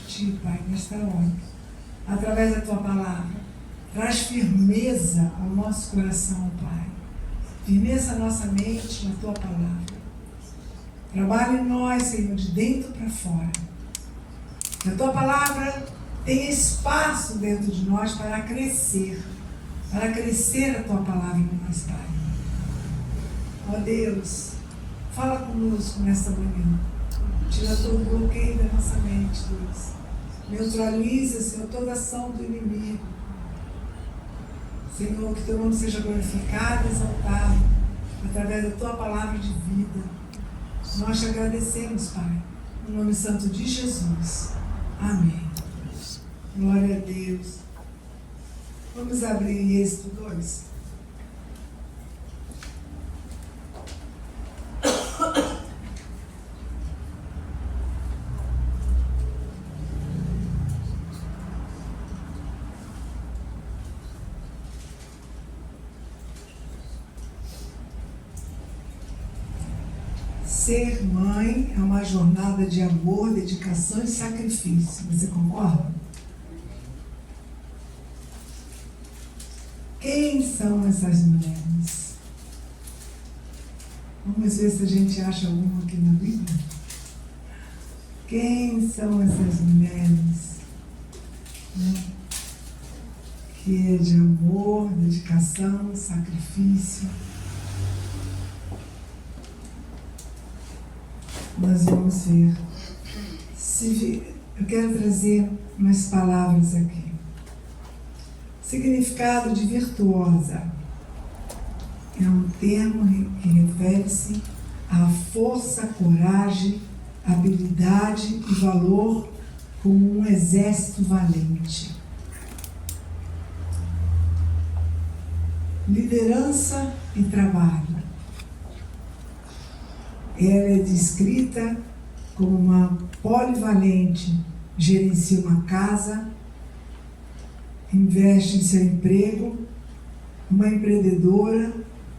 Ti, Pai, nesta hora, através da Tua palavra. Traz firmeza ao nosso coração, Pai. Firmeza à nossa mente na Tua palavra. Trabalhe em nós, Senhor, de dentro para fora. Que a Tua palavra tenha espaço dentro de nós para crescer a Tua palavra em nós, Pai. Ó Deus, fala conosco nesta manhã. Tira todo o bloqueio da nossa mente, Deus. Neutraliza, Senhor, toda ação do inimigo. Senhor, que Teu nome seja glorificado, exaltado, através da Tua palavra de vida. Nós te agradecemos, Pai, no nome santo de Jesus. Amém. Glória a Deus. Vamos abrir Êxodo 2. Ser mãe é uma jornada de amor, dedicação e sacrifício. Você concorda? Quem são essas mulheres? Vamos ver se a gente acha alguma aqui na Bíblia. Quem são essas mulheres? Que é de amor, dedicação, sacrifício. Nós vamos ver. Eu quero trazer umas palavras aqui. Significado de virtuosa é um termo que refere-se à força, coragem, habilidade e valor como um exército valente. Liderança e trabalho. Ela é descrita como uma polivalente, gerencia uma casa, investe em seu emprego, uma empreendedora,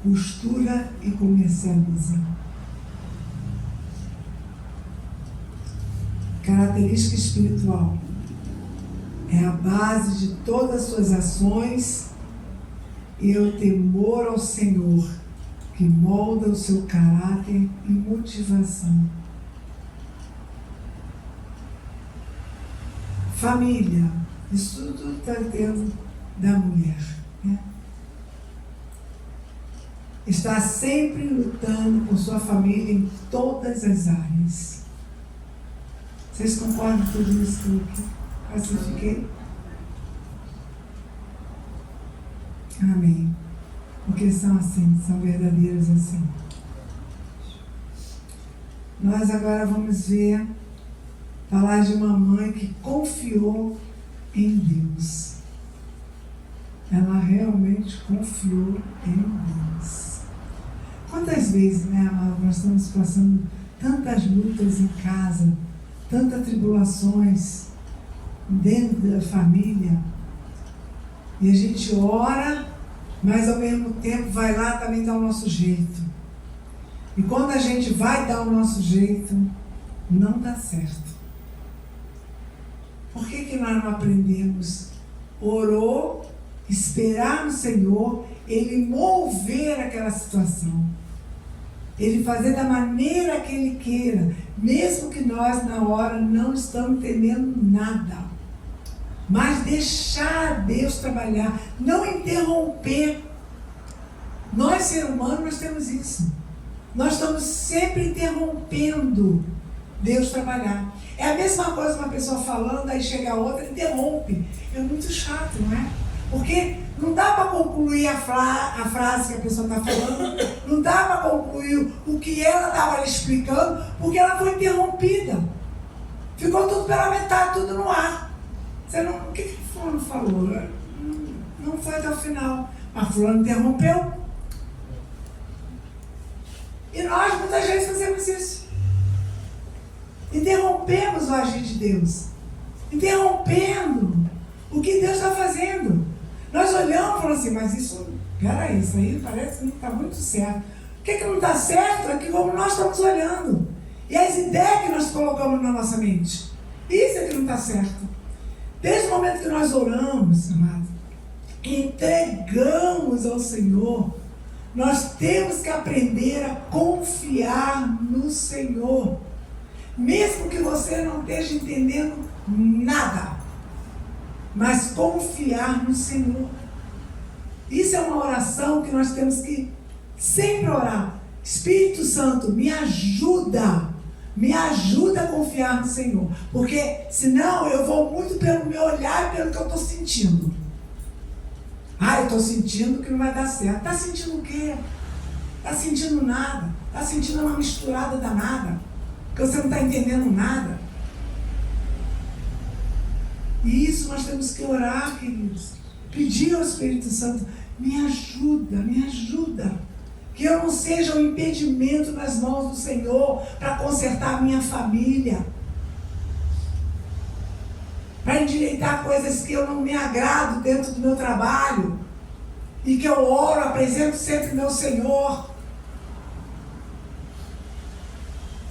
costura e comercializa. Característica espiritual. É a base de todas as suas ações e o temor ao Senhor, que molda o seu caráter e motivação. Família, isso tudo está dentro da mulher, né? Está sempre lutando por sua família em todas as áreas. Vocês concordam com tudo isso que eu classifiquei? Amém. Porque são assim, são verdadeiras assim. Nós agora vamos ver, falar de uma mãe que confiou em Deus. Ela realmente confiou em Deus. Quantas vezes, né, amado, nós estamos passando tantas lutas em casa, tantas tribulações dentro da família, e a gente ora, mas ao mesmo tempo vai lá também dar o nosso jeito. E quando a gente vai dar o nosso jeito, não dá certo. Por que nós não aprendemos? Orou, esperar no Senhor, Ele mover aquela situação. Ele fazer da maneira que Ele queira, mesmo que nós na hora não estamos entendendo nada. Mas deixar Deus trabalhar, não interromper. Nós, seres humanos, nós temos isso. Nós estamos sempre interrompendo Deus trabalhar. É a mesma coisa uma pessoa falando, aí chega a outra e interrompe. É muito chato, não é? Porque não dá para concluir a frase que a pessoa está falando, não dá para concluir o que ela estava explicando, porque ela foi interrompida. Ficou tudo pela metade, tudo no ar. Você não, o que fulano falou? Não foi até o final. Mas fulano interrompeu. E nós muitas vezes fazemos isso. Interrompemos o agir de Deus. Interrompendo o que Deus está fazendo. Nós olhamos e falamos assim, mas isso, peraí, isso aí parece que não está muito certo. O que não está certo é que como nós estamos olhando. E as ideias que nós colocamos na nossa mente. Isso é que não está certo. Desde o momento que nós oramos, amado, entregamos ao Senhor, nós temos que aprender a confiar no Senhor. Mesmo que você não esteja entendendo nada, mas confiar no Senhor. Isso é uma oração que nós temos que sempre orar. Espírito Santo, me ajuda a confiar no Senhor, porque senão eu vou muito pelo meu olhar e pelo que eu estou sentindo. Eu estou sentindo que não vai dar certo. Está sentindo o quê? Está sentindo nada. Está sentindo uma misturada danada, que você não está entendendo nada. E isso nós temos que orar, queridos. Pedir ao Espírito Santo, me ajuda. Que eu não seja um impedimento nas mãos do Senhor para consertar a minha família. Para endireitar coisas que eu não me agrado dentro do meu trabalho. E que eu oro, apresento sempre meu Senhor.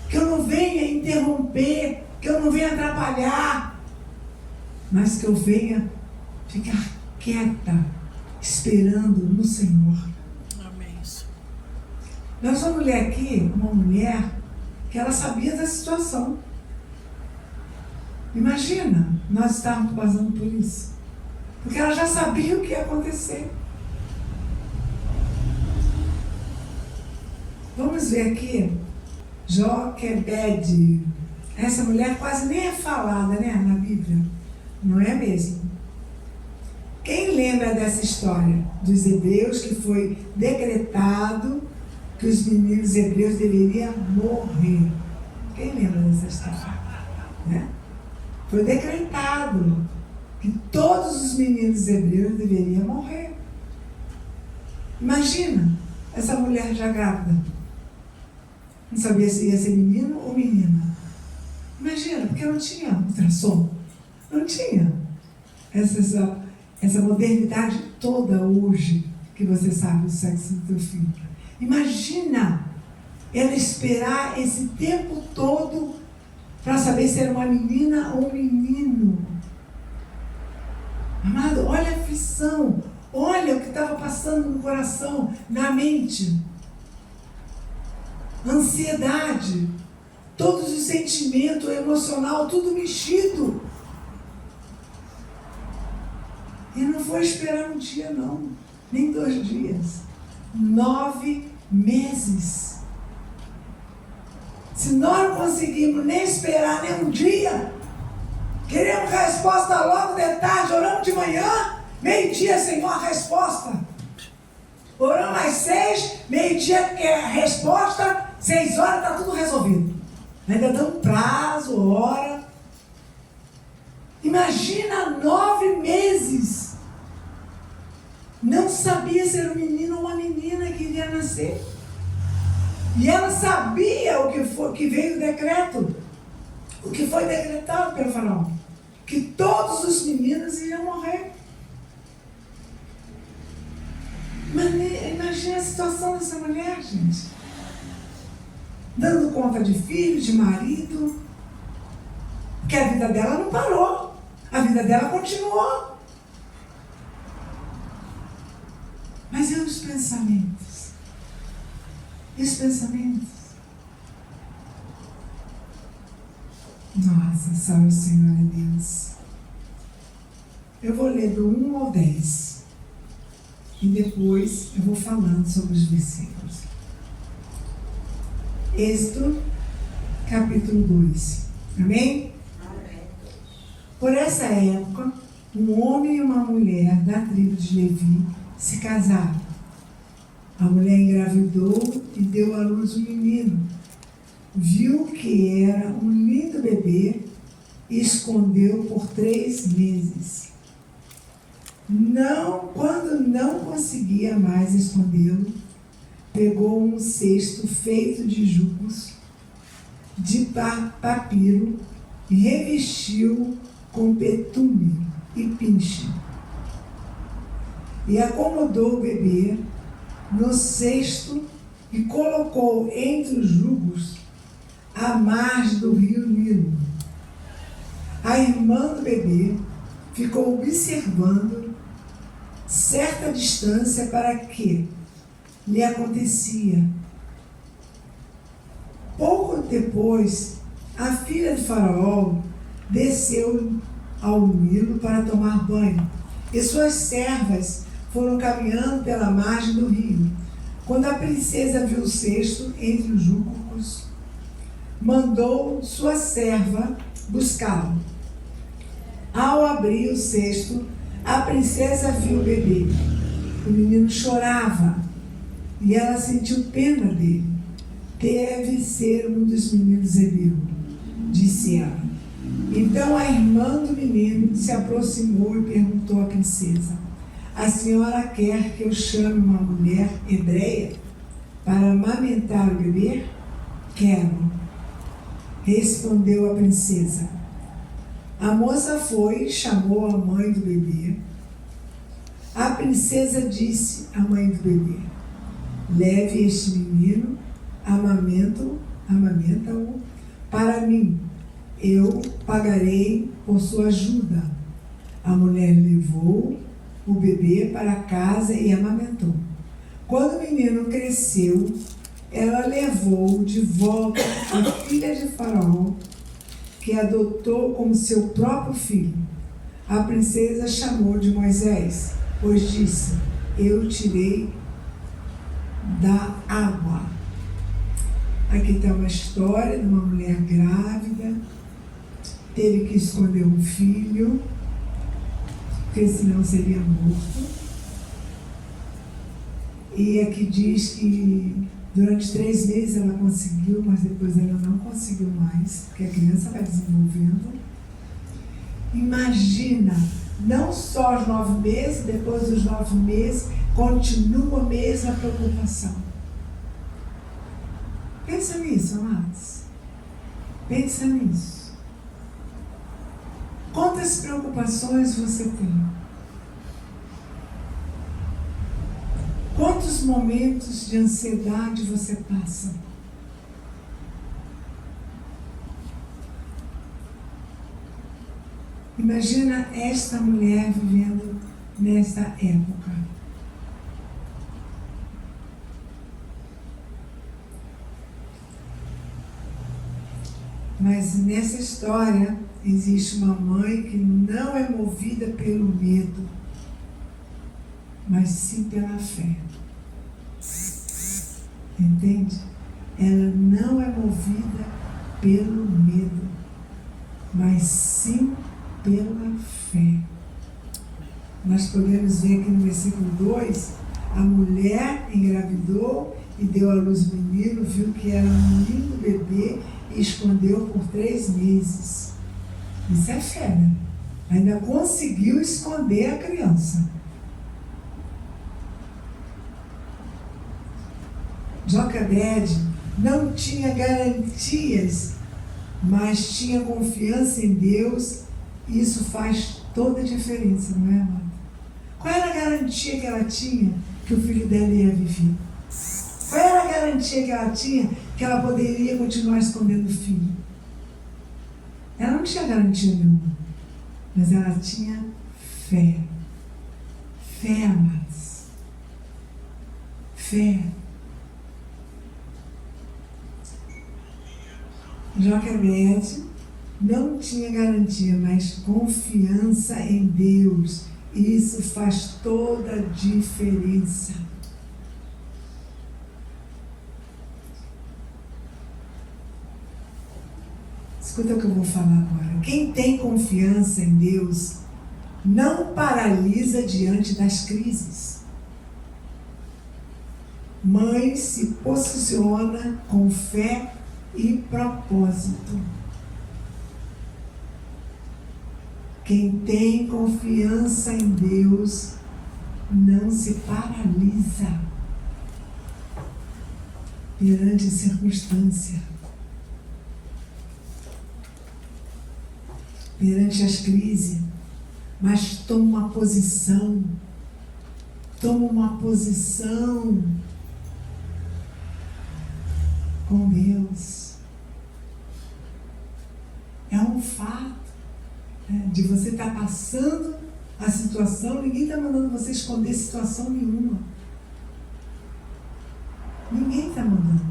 Que eu não venha interromper, que eu não venha atrapalhar. Mas que eu venha ficar quieta, esperando no Senhor. Nós vamos ler aqui uma mulher que ela sabia da situação. Imagina, nós estávamos passando por isso. Porque ela já sabia o que ia acontecer. Vamos ver aqui, Joquebede. Essa mulher quase nem é falada, né, na Bíblia. Não é mesmo? Quem lembra dessa história dos hebreus que foi decretado que os meninos hebreus deveriam morrer? Quem lembra dessa história? Né? Foi decretado que todos os meninos hebreus deveriam morrer. Imagina essa mulher já grávida. Não sabia se ia ser menino ou menina. Imagina, porque não tinha ultrassom. Não tinha essa modernidade toda hoje que você sabe o sexo do teu filho. Imagina ela esperar esse tempo todo para saber se era uma menina ou um menino. Amado, olha a aflição, olha o que estava passando no coração, na mente. Ansiedade, todos os sentimentos, emocional, tudo mexido. E não foi esperar um dia não, nem 2 dias. 9 meses. Se nós não conseguimos nem esperar nem um dia, queremos resposta logo de tarde, oramos de manhã, meio-dia, Senhor, a resposta. Oramos às 6, meio-dia, que é a resposta, 6 horas, está tudo resolvido. Ainda damos prazo, hora. Imagina 9 meses. Não sabia se era um menino ou uma menina que iria nascer. E ela sabia o que veio o decreto, o que foi decretado pelo faraó, que todos os meninos iriam morrer. Mas imagina a situação dessa mulher, gente. Dando conta de filho, de marido, porque a vida dela não parou, a vida dela continuou. Mas e os pensamentos? E os pensamentos? Nossa, salve o Senhor é Deus. Eu vou ler do 1 ao 10. E depois eu vou falando sobre os versículos. Êxodo, capítulo 2. Amém? Amém. Por essa época, um homem e uma mulher da tribo de Levi se casaram. A mulher engravidou e deu à luz um menino. Viu que era um lindo bebê e escondeu por 3 meses. Quando não conseguia mais escondê-lo, pegou um cesto feito de jugos de papiro e revestiu com betume e pinche. E acomodou o bebê no cesto e colocou entre os jugos à margem do rio Nilo. A irmã do bebê ficou observando certa distância para que lhe acontecia. Pouco depois, a filha de Faraó desceu ao Nilo para tomar banho, e suas servas foram caminhando pela margem do rio. Quando a princesa viu o cesto entre os juncos, mandou sua serva buscá-lo. Ao abrir o cesto, a princesa viu o bebê. O menino chorava e ela sentiu pena dele. Deve ser um dos meninos hebreus, disse ela. Então a irmã do menino se aproximou e perguntou à princesa: a senhora quer que eu chame uma mulher hebreia para amamentar o bebê? Quero, respondeu a princesa. A moça foi e chamou a mãe do bebê. A princesa disse à mãe do bebê: leve este menino, amamenta-o para mim. Eu pagarei por sua ajuda. A mulher levou o bebê para casa e amamentou. Quando o menino cresceu, ela levou de volta a filha de Faraó, que adotou como seu próprio filho. A princesa chamou de Moisés, pois disse: eu tirei da água. Aqui está uma história de uma mulher grávida, teve que esconder um filho, porque senão seria morto. E aqui diz que durante 3 meses ela conseguiu, mas depois ela não conseguiu mais, porque a criança vai desenvolvendo. Imagina, não só os 9 meses, depois dos 9 meses, continua a mesma preocupação. Pensa nisso, amados. Pensa nisso. Quantas preocupações você tem? Quantos momentos de ansiedade você passa? Imagina esta mulher vivendo nesta época. Mas nessa história existe uma mãe que não é movida pelo medo, mas sim pela fé. Entende? Ela não é movida pelo medo, mas sim pela fé. Nós podemos ver aqui no versículo 2, a mulher engravidou e deu à luz um menino, viu que era um lindo bebê e escondeu por 3 meses. Isso é fé, né? Ainda conseguiu esconder a criança. Joquebede não tinha garantias, mas tinha confiança em Deus, e isso faz toda a diferença, não é, amada? Qual era a garantia que ela tinha que o filho dela ia viver? Qual era a garantia que ela tinha que ela poderia continuar escondendo o filho? Ela não tinha garantia nenhuma, mas ela tinha fé. Fé, amados. Fé. Joquebede não tinha garantia, mas confiança em Deus. Isso faz toda a diferença. Escuta o que eu vou falar agora. Quem tem confiança em Deus não paralisa diante das crises, mas se posiciona com fé e propósito. Quem tem confiança em Deus não se paralisa perante a circunstância, perante as crises, mas toma uma posição com Deus. É um fato. de você estar passando a situação, ninguém está mandando você esconder situação nenhuma. Ninguém está mandando.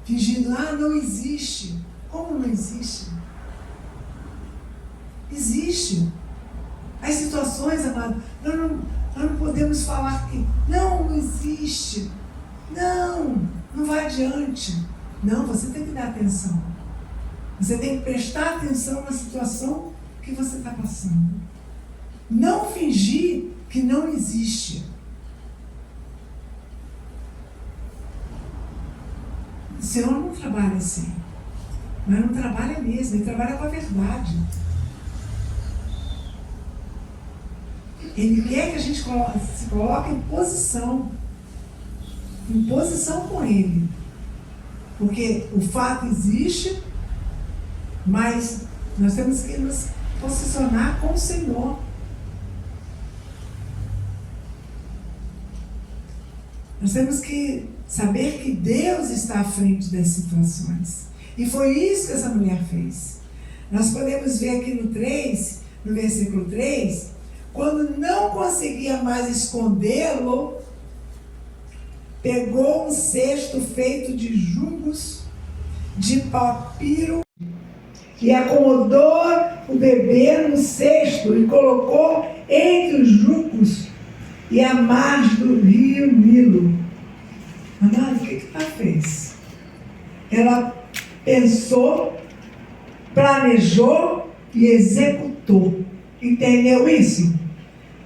Fingindo, não existe. Como não existe? Existe. As situações, amado, nós não podemos falar que não existe. Não vai adiante. Não, você tem que dar atenção. Você tem que prestar atenção na situação que você está passando. Não fingir que não existe. O Senhor não trabalha assim. Mas não trabalha mesmo, Ele trabalha com a verdade. Ele quer que a gente se coloque em posição com Ele. Porque o fato existe, mas nós temos que nos posicionar com o Senhor. Nós temos que saber que Deus está à frente das situações. E foi isso que essa mulher fez. Nós podemos ver aqui no versículo 3, quando não conseguia mais escondê-lo, pegou um cesto feito de juncos, de papiro, e acomodou o bebê no cesto e colocou entre os juncos e a margem do rio Nilo. Amado, o que ela fez? Ela pensou, planejou e executou. Entendeu isso?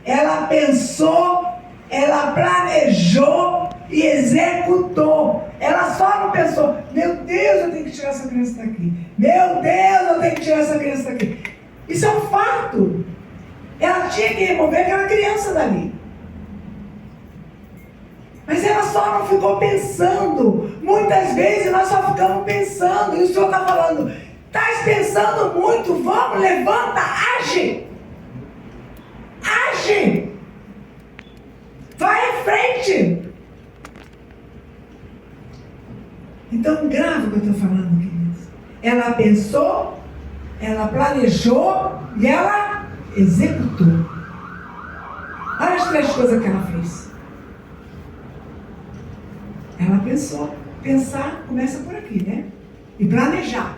Ela pensou, ela planejou e executou. Ela só não pensou, meu Deus, eu tenho que tirar essa criança daqui. Meu Deus, eu tenho que tirar essa criança daqui. Isso é um fato. Ela tinha que remover aquela criança dali. Mas ela só não ficou pensando. Muitas vezes nós só ficamos pensando. E o Senhor está falando, estás pensando muito, vamos, levanta, age. Age. Vai à frente. Então, grave o que eu estou falando, queridos. Ela pensou, ela planejou e ela executou. Olha as 3 coisas que ela fez. Ela pensou. Pensar começa por aqui, né? E planejar.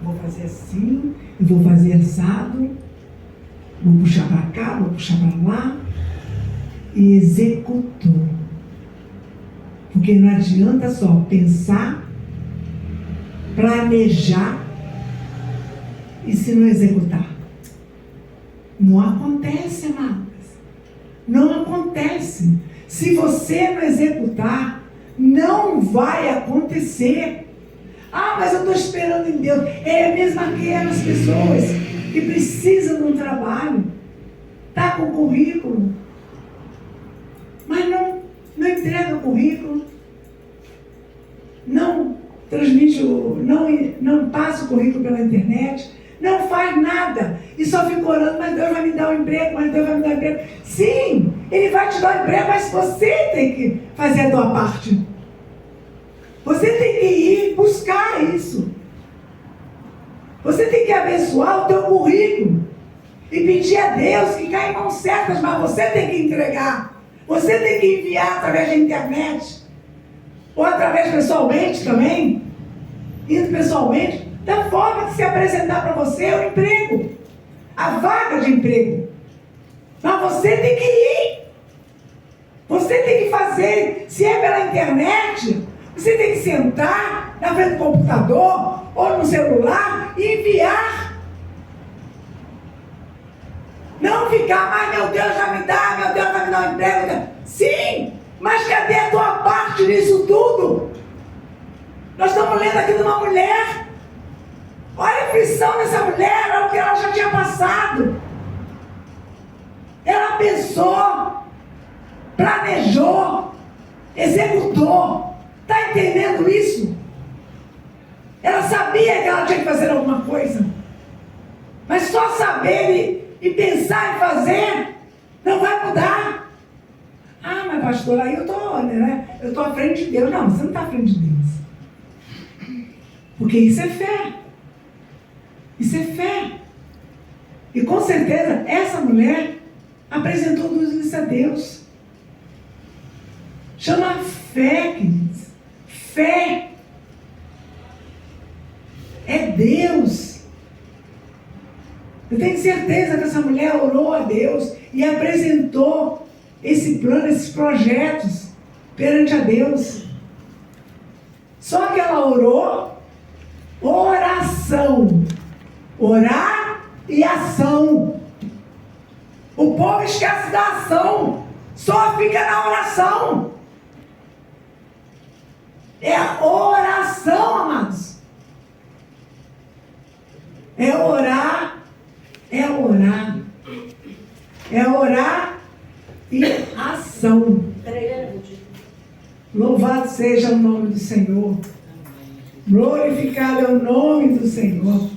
Vou fazer assim, vou fazer assado, vou puxar para cá, vou puxar para lá. E executou. Porque não adianta só pensar, planejar e se não executar. Não acontece, amadas. Não acontece. Se você não executar, não vai acontecer. Mas eu estou esperando em Deus. É mesmo aquelas pessoas que precisam de um trabalho. Está com currículo. Mas não entrega o currículo. Não transmite, não passa o currículo pela internet. Não faz nada. E só fica orando, mas Deus vai me dar um emprego, mas Deus vai me dar um emprego. Sim, Ele vai te dar um emprego, mas você tem que fazer a tua parte. Você tem que ir buscar isso. Você tem que abençoar o teu currículo. E pedir a Deus que caia em mãos certas, mas você tem que entregar. Você tem que enviar através da internet. Ou através pessoalmente também. Indo pessoalmente. Da forma de se apresentar para você o emprego. A vaga de emprego. Mas você tem que ir. Você tem que fazer. Se é pela internet, você tem que sentar na frente do computador ou no celular e enviar. Não ficar, mas meu Deus vai me dar, meu Deus vai me dar um emprego. Sim, mas cadê a tua parte nisso tudo? Nós estamos lendo aqui de uma mulher. Olha a aflição dessa mulher, olha o que ela já tinha passado. Ela pensou, planejou, executou. Está entendendo isso? Ela sabia que ela tinha que fazer alguma coisa. Mas só saber e pensar em fazer não vai mudar. Mas pastor, aí eu estou, né? Eu estou à frente de Deus. Não, você não está à frente de Deus. Porque isso é fé. Isso é fé. E com certeza, essa mulher apresentou tudo isso a Deus. Chama fé, queridos. Fé. É Deus. Eu tenho certeza que essa mulher orou a Deus e apresentou esse plano, esses projetos perante a Deus. Só que ela orou, oração. Orar e ação. O povo esquece da ação, só fica na oração. É oração, amados. É orar, é orar. É orar e ação. Louvado seja o nome do Senhor. Glorificado é o nome do Senhor.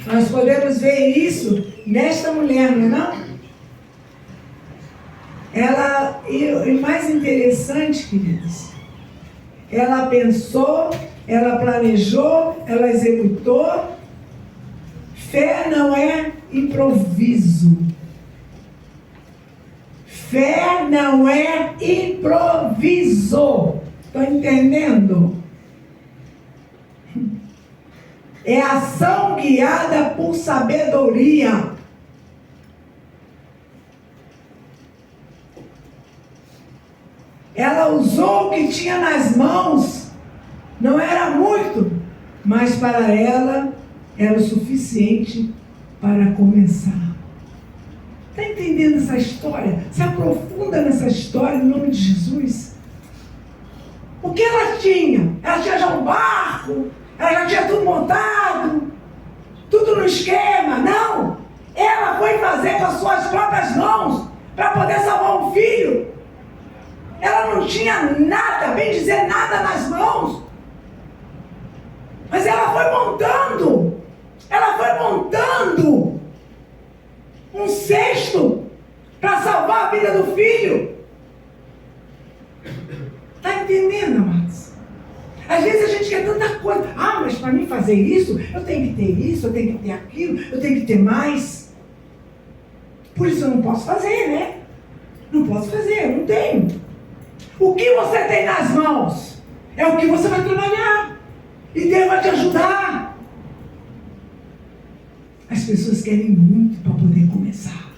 Nós podemos ver isso nesta mulher, não é não? Ela, e mais interessante, queridos, ela pensou, ela planejou, ela executou. Fé não é improviso. Fé não é improviso. Estão entendendo? É ação guiada por sabedoria. Ela usou o que tinha nas mãos. Não era muito, mas para ela era o suficiente para começar. Está entendendo essa história? Se aprofunda nessa história em nome de Jesus. O que ela tinha? Ela tinha já um barco, ela já tinha tudo montado, tudo no esquema. Não! Ela foi fazer com as suas próprias mãos para poder salvar um filho. Ela não tinha nada, bem dizer, nada nas mãos. Mas ela foi montando. Ela foi montando um cesto para salvar a vida do filho. Está entendendo, amados? Às vezes a gente quer tanta coisa. Ah, mas para mim fazer isso, eu tenho que ter isso, eu tenho que ter aquilo, eu tenho que ter mais. Por isso eu não posso fazer, né? Não posso fazer, eu não tenho. O que você tem nas mãos é o que você vai trabalhar. E Deus vai te ajudar. As pessoas querem muito para poder começar.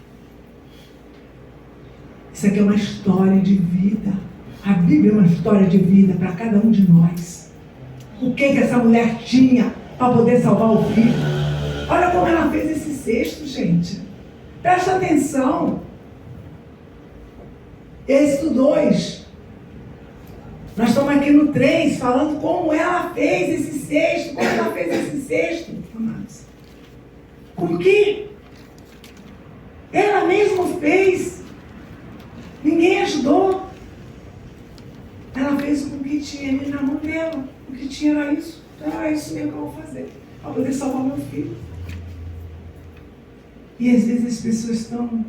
Isso aqui é uma história de vida. A Bíblia é uma história de vida para cada um de nós. O que essa mulher tinha para poder salvar o filho? Olha como ela fez esse cesto, gente. Presta atenção. Êxodo 2. Nós estamos aqui no 3, falando como ela fez esse cesto, como ela fez esse cesto, amados. Com que ela mesma fez. Ninguém ajudou. Ela fez com o que tinha ali na mão dela. O que tinha era isso. Então é isso mesmo que eu vou fazer, para poder salvar meu filho. E às vezes as pessoas estão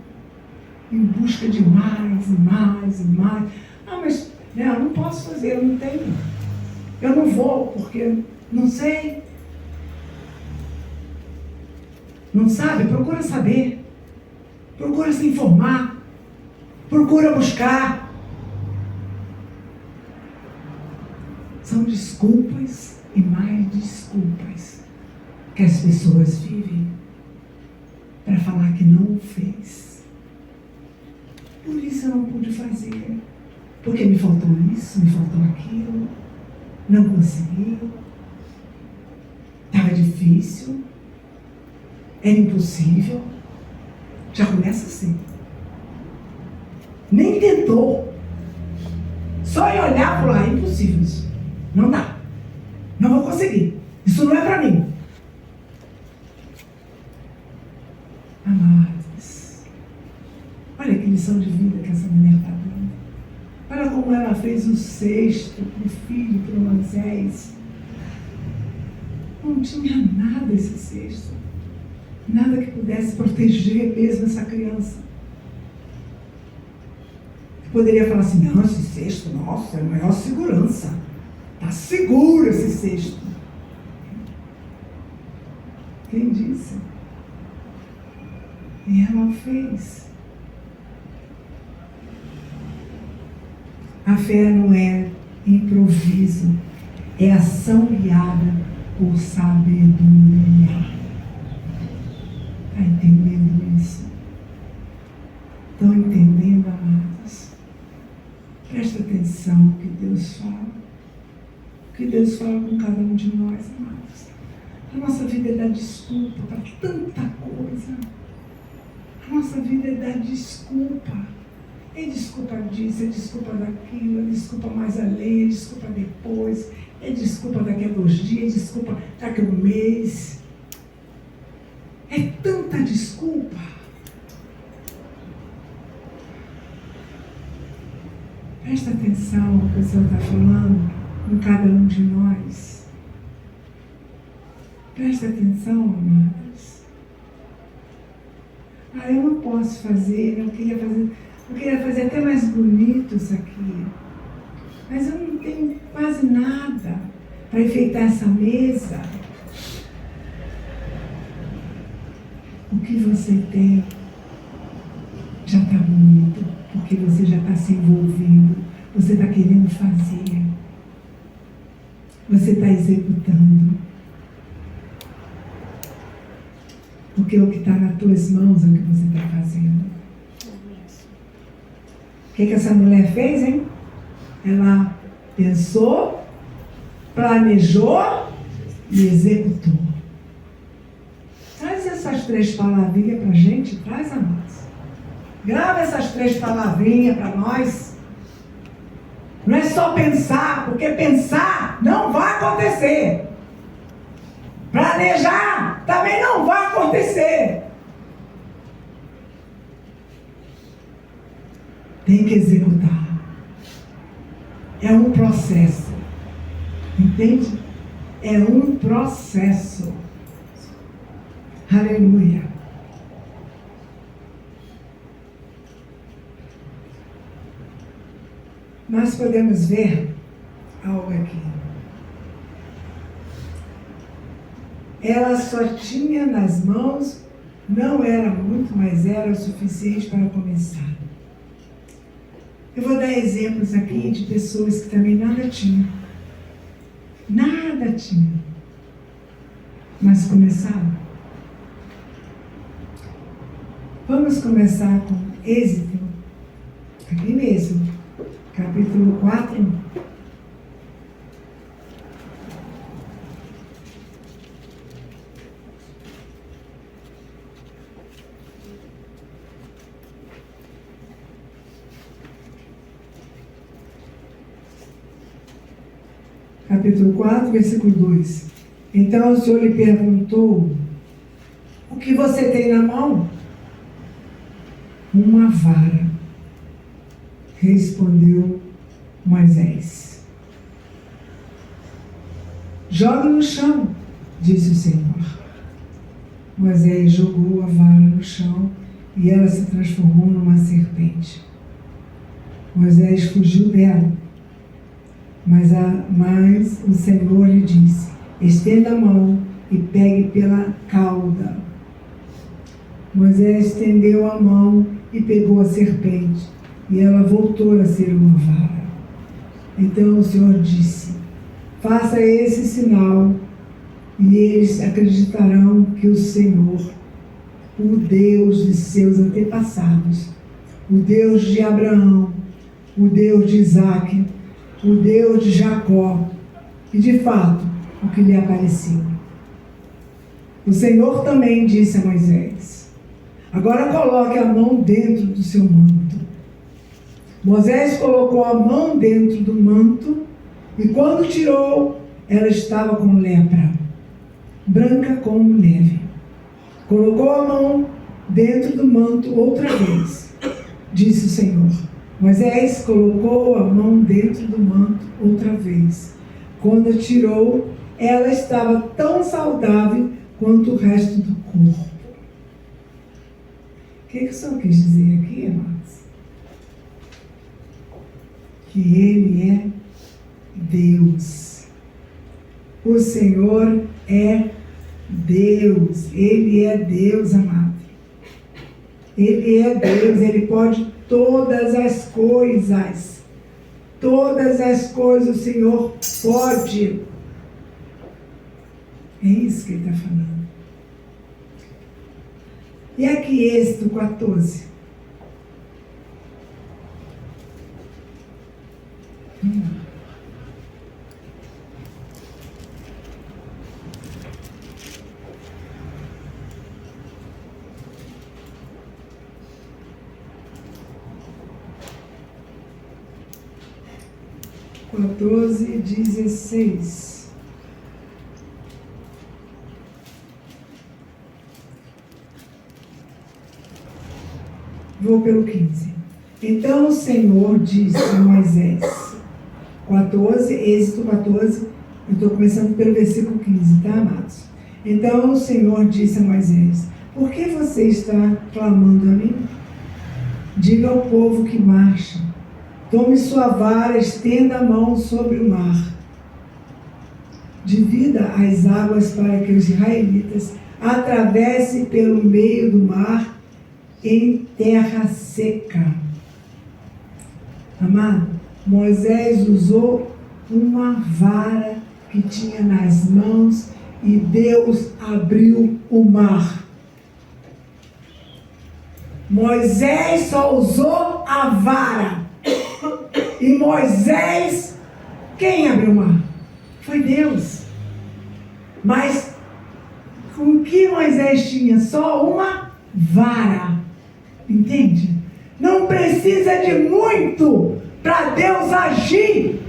em busca de mais, e mais, e mais. Ah, mas eu não posso fazer, eu não tenho. Eu não vou, porque não sei. Não sabe? Procura saber. Procura se informar. Procura buscar. São desculpas e mais desculpas que as pessoas vivem para falar que não o fez. Por isso eu não pude fazer. Porque me faltou isso, me faltou aquilo. Não consegui. Estava difícil. Era impossível. Já começa assim. Nem tentou. Só em olhar para lá, é impossível isso. Não dá. Não vou conseguir. Isso não é para mim. Amados, olha que lição de vida que essa mulher está dando. Olha como ela fez o cesto para o filho, para o Moisés. Não tinha nada esse cesto. Nada que pudesse proteger mesmo essa criança. Poderia falar assim, não, esse cesto, nossa, é a maior segurança. Está seguro esse cesto. Quem disse? E ela o fez. A fé não é improviso, é ação guiada por sabedoria. Está entendendo isso? Estão entendendo, amados? Presta atenção no que Deus fala. O que Deus fala com cada um de nós, amados. A nossa vida é dar desculpa para tanta coisa. A nossa vida é dar desculpa. É desculpa disso, é desculpa daquilo, é desculpa mais além, é desculpa depois, é desculpa daqui a 2 dias, é desculpa daqui a 1 mês. É tanta desculpa. Presta atenção no que o Senhor está falando com cada um de nós. Presta atenção, amados. Eu não posso fazer, eu queria fazer até mais bonito isso aqui. Mas eu não tenho quase nada para enfeitar essa mesa. O que você tem já está bonito, porque você já está se envolvendo, você está querendo fazer, você está executando. Porque o que está nas tuas mãos é o que você está fazendo. O que essa mulher fez, hein? Ela pensou, planejou e executou. Traz essas 3 palavrinhas para a gente, traz, amados. Grava essas 3 palavrinhas para nós. Não é só pensar, porque pensar não vai acontecer. Planejar também não vai acontecer. Tem que executar. É um processo. Entende? É um processo. Aleluia. Nós podemos ver algo aqui. Ela só tinha nas mãos, não era muito, mas era o suficiente para começar. Eu vou dar exemplos aqui de pessoas que também nada tinham. Nada tinham. Mas começaram. Vamos começar com Êxodo, aqui mesmo, capítulo 4. Capítulo 4, versículo 2. Então o Senhor lhe perguntou: o que você tem na mão? Uma vara. Respondeu Moisés. Jogue no chão, disse o Senhor. Moisés jogou a vara no chão e ela se transformou numa serpente. Moisés fugiu dela. Mas o Senhor lhe disse: estenda a mão e pegue pela cauda. Moisés estendeu a mão e pegou a serpente, e ela voltou a ser uma vara. Então o Senhor disse: faça esse sinal, e eles acreditarão que o Senhor, o Deus de seus antepassados, o Deus de Abraão, o Deus de Isaque, o Deus de Jacó, e de fato, o que lhe apareceu. O Senhor também disse a Moisés: agora coloque a mão dentro do seu manto. Moisés colocou a mão dentro do manto, e quando tirou, ela estava com lepra, branca como neve. Colocou a mão dentro do manto outra vez, disse o Senhor. Moisés colocou a mão dentro do manto outra vez. Quando tirou, ela estava tão saudável quanto o resto do corpo. O que o Senhor quis dizer aqui, amados? Que Ele é Deus. O Senhor é Deus. Ele é Deus, amado. Ele é Deus, Ele pode todas as coisas. Todas as coisas o Senhor pode. É isso que Ele está falando. E aqui, Êxodo 14. Vamos lá. Quatorze, 16. Vou pelo 15. Então o Senhor disse a Moisés, 14, Êxodo 14, eu estou começando pelo versículo 15, tá, amados? Então o Senhor disse a Moisés, por que você está clamando a mim? Diga ao povo que marcha, tome sua vara, estenda a mão sobre o mar. Divida as águas para que os israelitas atravessem pelo meio do mar em terra seca. Amado, Moisés usou uma vara que tinha nas mãos e Deus abriu o mar. Moisés só usou a vara. E Moisés, quem abriu o mar? Foi Deus. Mas com que Moisés tinha? Só uma vara. Entende? Não precisa de muito para Deus agir.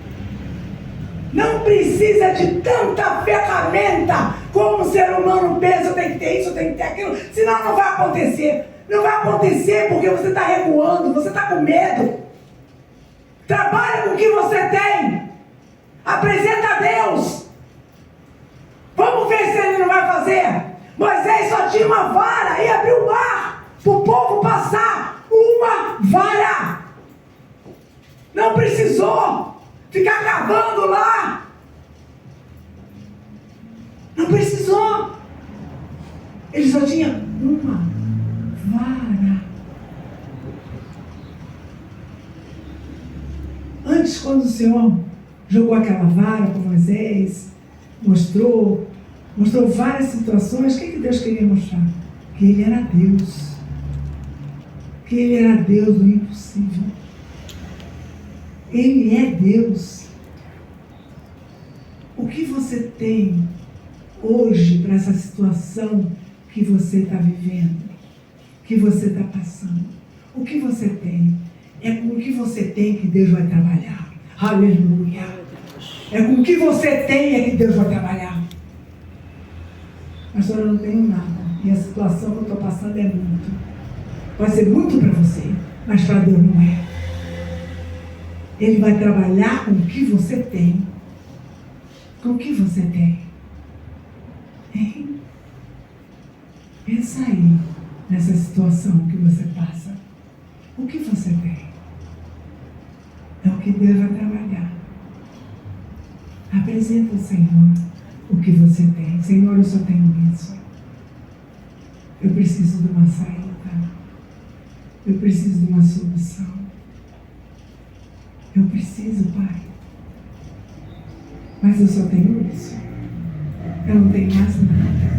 Não precisa de tanta ferramenta como o ser humano pensa, eu tenho que ter isso, eu tenho que ter aquilo, senão não vai acontecer. Não vai acontecer porque você está recuando, você está com medo. Trabalha com o que você tem. Apresenta a Deus. Vamos ver se ele não vai fazer. Moisés só tinha uma vara e abriu o mar para o povo passar. Uma vara. Não precisou ficar cavando lá. Não precisou. Ele só tinha uma vara. Antes, quando o Senhor jogou aquela vara para Moisés, mostrou várias situações, o que Deus queria mostrar? Que Ele era Deus. Que Ele era Deus do impossível. Ele é Deus. O que você tem hoje para essa situação que você está vivendo, que você está passando? O que você tem? É com o que você tem que Deus vai trabalhar. Aleluia. É com o que você tem é que Deus vai trabalhar. Pastor, eu não tenho nada. E a situação que eu estou passando é muito. Pode ser muito para você, mas para Deus não é. Ele vai trabalhar com o que você tem. Com o que você tem. Hein? Pensa aí nessa situação que você passa. O que você tem? É o que Deus vai trabalhar. Apresenta ao Senhor o que você tem. Senhor, eu só tenho isso. Eu preciso de uma saída. Eu preciso de uma solução. Eu preciso, Pai. Mas eu só tenho isso. Eu não tenho mais nada.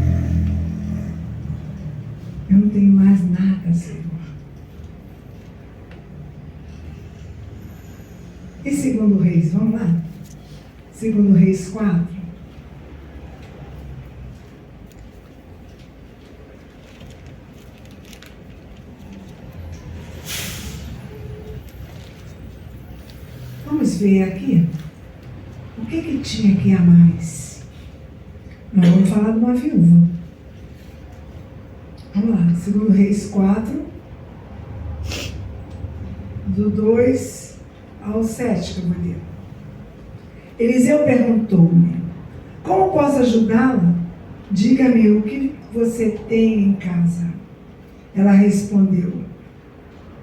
Eu não tenho mais nada, Senhor. E segundo Reis, vamos lá? Segundo Reis 4. Vamos ver aqui. O que tinha aqui a mais? Nós vamos falar de uma viúva. Vamos lá, segundo Reis 4, do 2 ao 7, que eu vou ler. Eliseu perguntou-me, como posso ajudá-la? Diga-me o que você tem em casa. Ela respondeu,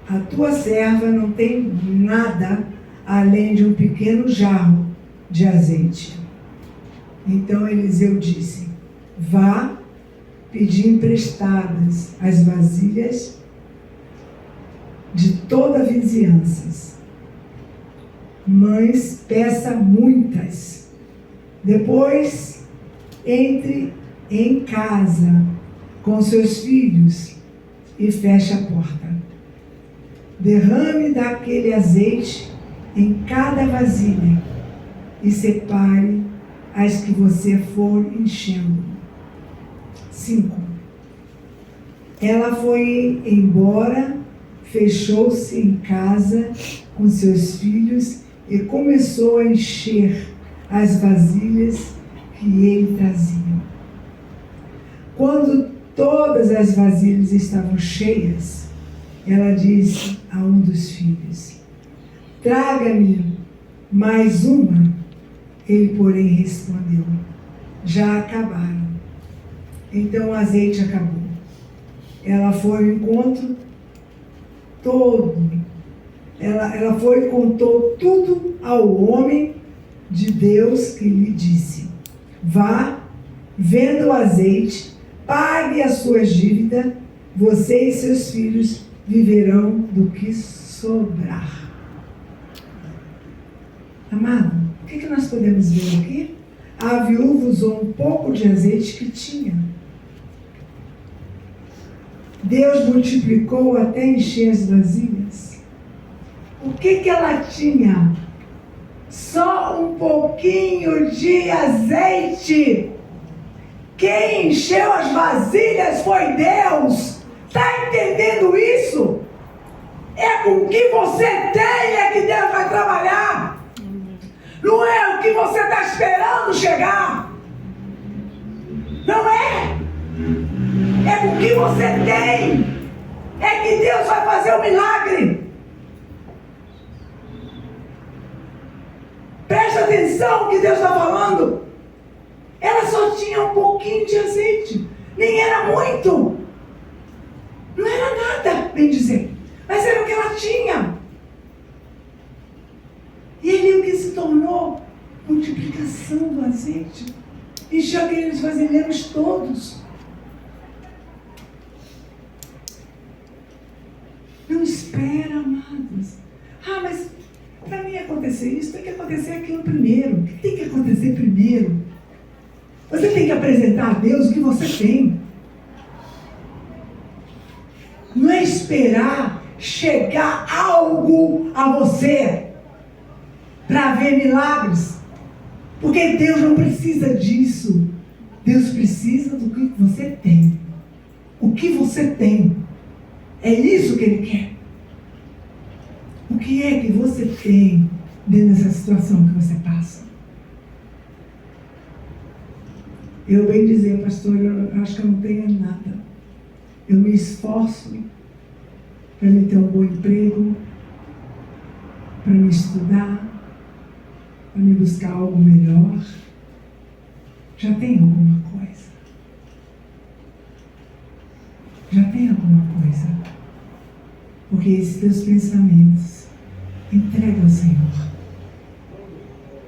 a tua serva não tem nada além de um pequeno jarro de azeite. Então Eliseu disse, vá pedir emprestadas as vasilhas toda a vizinhança. Mas peça muitas. Depois, entre em casa com seus filhos e feche a porta. Derrame daquele azeite em cada vasilha e separe as que você for enchendo. 5. Ela foi embora, fechou-se em casa com seus filhos e começou a encher as vasilhas que ele trazia. Quando todas as vasilhas estavam cheias, ela disse a um dos filhos: traga-me mais uma. Ele, porém, respondeu: já acabaram. Então o azeite acabou. Ela foi ao encontro todo. Ela foi e contou tudo ao homem de Deus, que lhe disse: vá, venda o azeite, pague as suas dívidas, você e seus filhos viverão do que sobrar. Amado, o que nós podemos ver aqui? A viúva usou um pouco de azeite que tinha. Deus multiplicou até encher as vasilhas. O que ela tinha? Só um pouquinho de azeite. Quem encheu as vasilhas foi Deus. Está entendendo isso? É com o que você tem que Deus vai trabalhar. Não é o que você está esperando chegar. Não é. É com o que você tem. É que Deus vai fazer o milagre. Presta atenção no que Deus está falando. Ela só tinha um pouquinho de azeite. Nem era muito. Não era nada, bem dizer. Mas era o que ela tinha. E ele o que se tornou? Multiplicação do azeite. Encheu aqueles vasilheiros todos. Não espera, amados. Mas para mim acontecer isso, tem que acontecer aquilo primeiro. O que tem que acontecer primeiro? Você tem que apresentar a Deus o que você tem. Não é esperar chegar algo a você para ver milagres. Porque Deus não precisa disso. Deus precisa do que você tem. O que você tem. É isso que Ele quer. O que é que você tem dentro dessa situação que você passa? Eu bem dizer, pastor, eu acho que eu não tenho nada. Eu me esforço para me ter um bom emprego, para me estudar, para me buscar algo melhor. Já tem alguma coisa? Já tem alguma coisa? Porque esses teus pensamentos, entrega ao Senhor.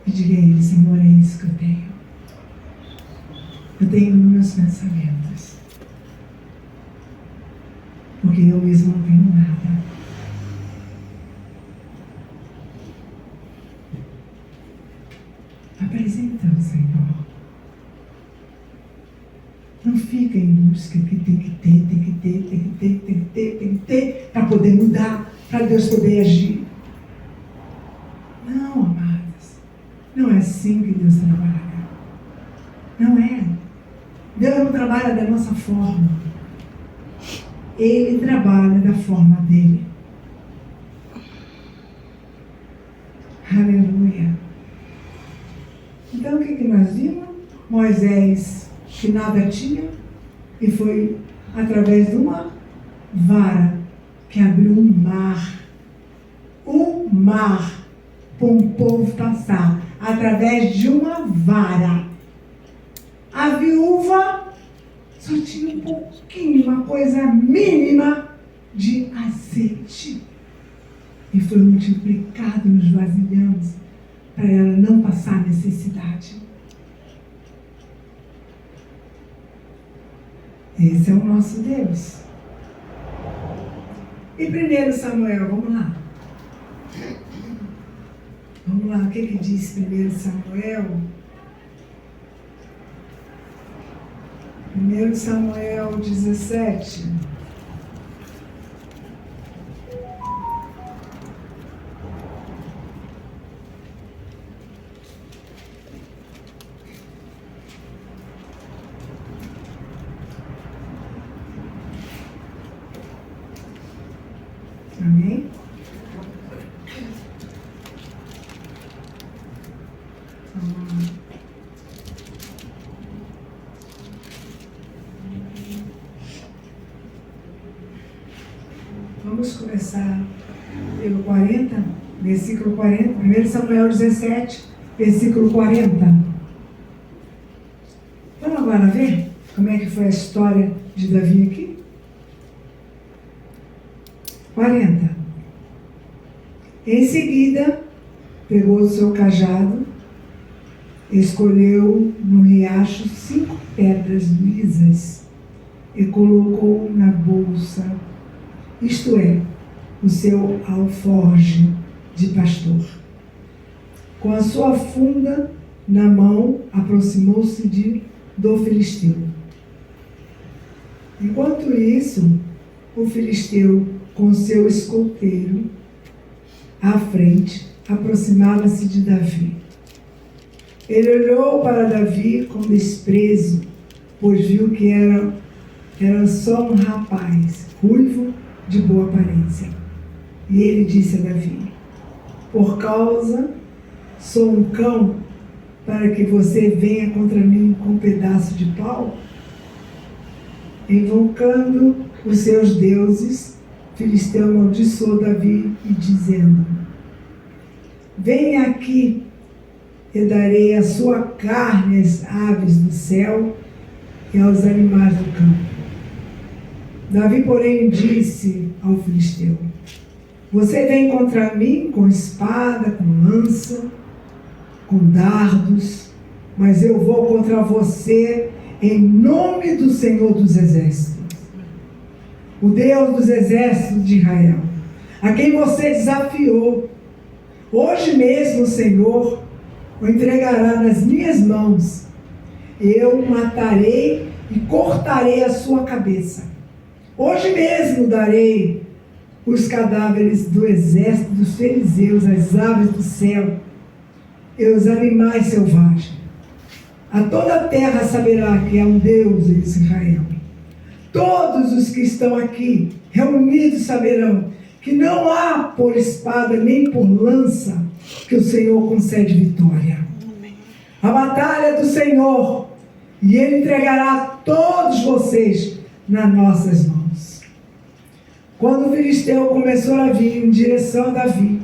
E diga a Ele: Senhor, é isso que eu tenho. Eu tenho nos meus pensamentos. Porque eu mesmo não tenho nada. Apresenta ao Senhor. Não fica em busca que tem que ter, para poder mudar, para Deus poder agir. Não, amados. Não é assim que Deus trabalha. Não é. Deus não trabalha da nossa forma. Ele trabalha da forma dele. Aleluia. Então o que nós vimos? Moisés, que nada tinha, e foi através de uma vara que abriu um mar para um povo passar, através de uma vara. A viúva só tinha um pouquinho, uma coisa mínima de azeite, e foi multiplicado nos vasilhames para ela não passar necessidade. Esse é o nosso Deus. E 1 Samuel, vamos lá. Vamos lá, o que diz 1 Samuel? 1 Samuel 17. Amém? Vamos começar pelo 40, versículo 40, 1 Samuel 17, versículo 40. Vamos agora ver como é que foi a história de Davi aqui? 40. Em seguida, pegou o seu cajado, escolheu no riacho 5 pedras lisas e colocou na bolsa, isto é, o seu alforje de pastor. Com a sua funda na mão, aproximou-se do filisteu. Enquanto isso, o filisteu, com seu escolteiro à frente, aproximava-se de Davi. Ele olhou para Davi com desprezo, pois viu que era só um rapaz, ruivo, de boa aparência. E ele disse a Davi: por causa sou um cão, para que você venha contra mim com um pedaço de pau? Invocando os seus deuses, Filisteu amaldiçoou Davi e dizendo: venha aqui, e darei a sua carne às aves do céu e aos animais do campo. Davi, porém, disse ao filisteu: você vem contra mim com espada, com lança, com dardos, mas eu vou contra você em nome do Senhor dos Exércitos, o Deus dos exércitos de Israel, a quem você desafiou. Hoje mesmo o Senhor o entregará nas minhas mãos. Eu o matarei e cortarei a sua cabeça. Hoje mesmo darei os cadáveres do exército dos filisteus, as aves do céu e os animais selvagens. A toda a terra saberá que é um Deus em Israel. Todos os que estão aqui reunidos saberão que não há por espada nem por lança que o Senhor concede vitória. A batalha é do Senhor, e Ele entregará todos vocês nas nossas mãos. Quando o filisteu começou a vir em direção a Davi,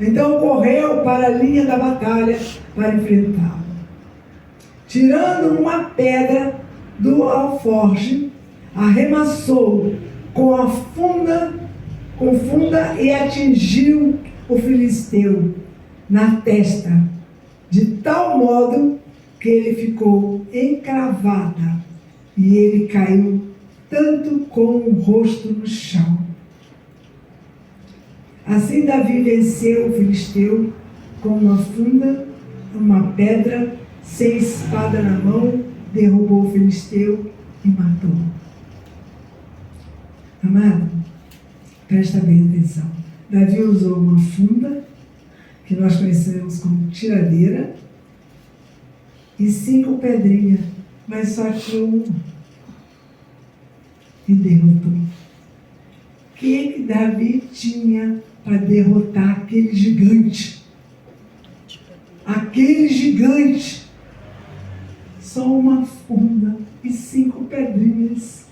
então correu para a linha da batalha para enfrentá-lo. Tirando uma pedra do alforje, arremessou com funda e atingiu o filisteu na testa, de tal modo que ele ficou encravada e ele caiu tanto com o rosto no chão. Assim Davi venceu o filisteu com uma funda, uma pedra, sem espada na mão, derrubou o filisteu e matou. Amado, presta bem atenção. Davi usou uma funda, que nós conhecemos como tiradeira, e 5 pedrinhas, mas só tinha uma. E derrotou. O que Davi tinha para derrotar aquele gigante? Aquele gigante. Só uma funda e 5 pedrinhas.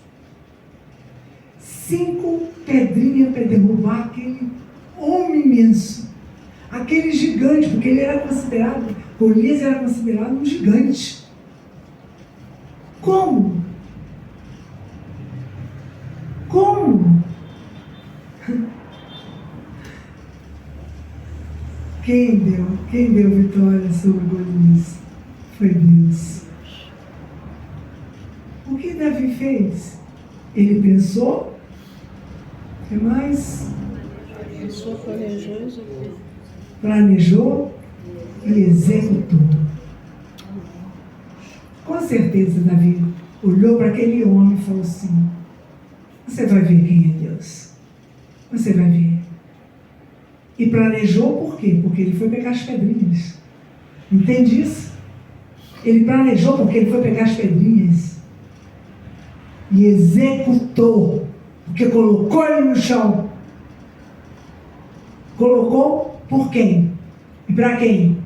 5 pedrinhas para derrubar aquele homem imenso. Aquele gigante, porque ele era considerado, Golias era considerado um gigante. Como? Como? Quem deu vitória sobre Golias? Foi Deus. O que Davi fez? Ele pensou, O que mais? A pessoa Planejou e executou. Com certeza, Davi olhou para aquele homem e falou assim: você vai ver quem é Deus. Você vai ver. E planejou por quê? Porque ele foi pegar as pedrinhas. Entende isso? Ele planejou porque ele foi pegar as pedrinhas. E executou. Porque colocou ele no chão. Colocou por quem? E para quem?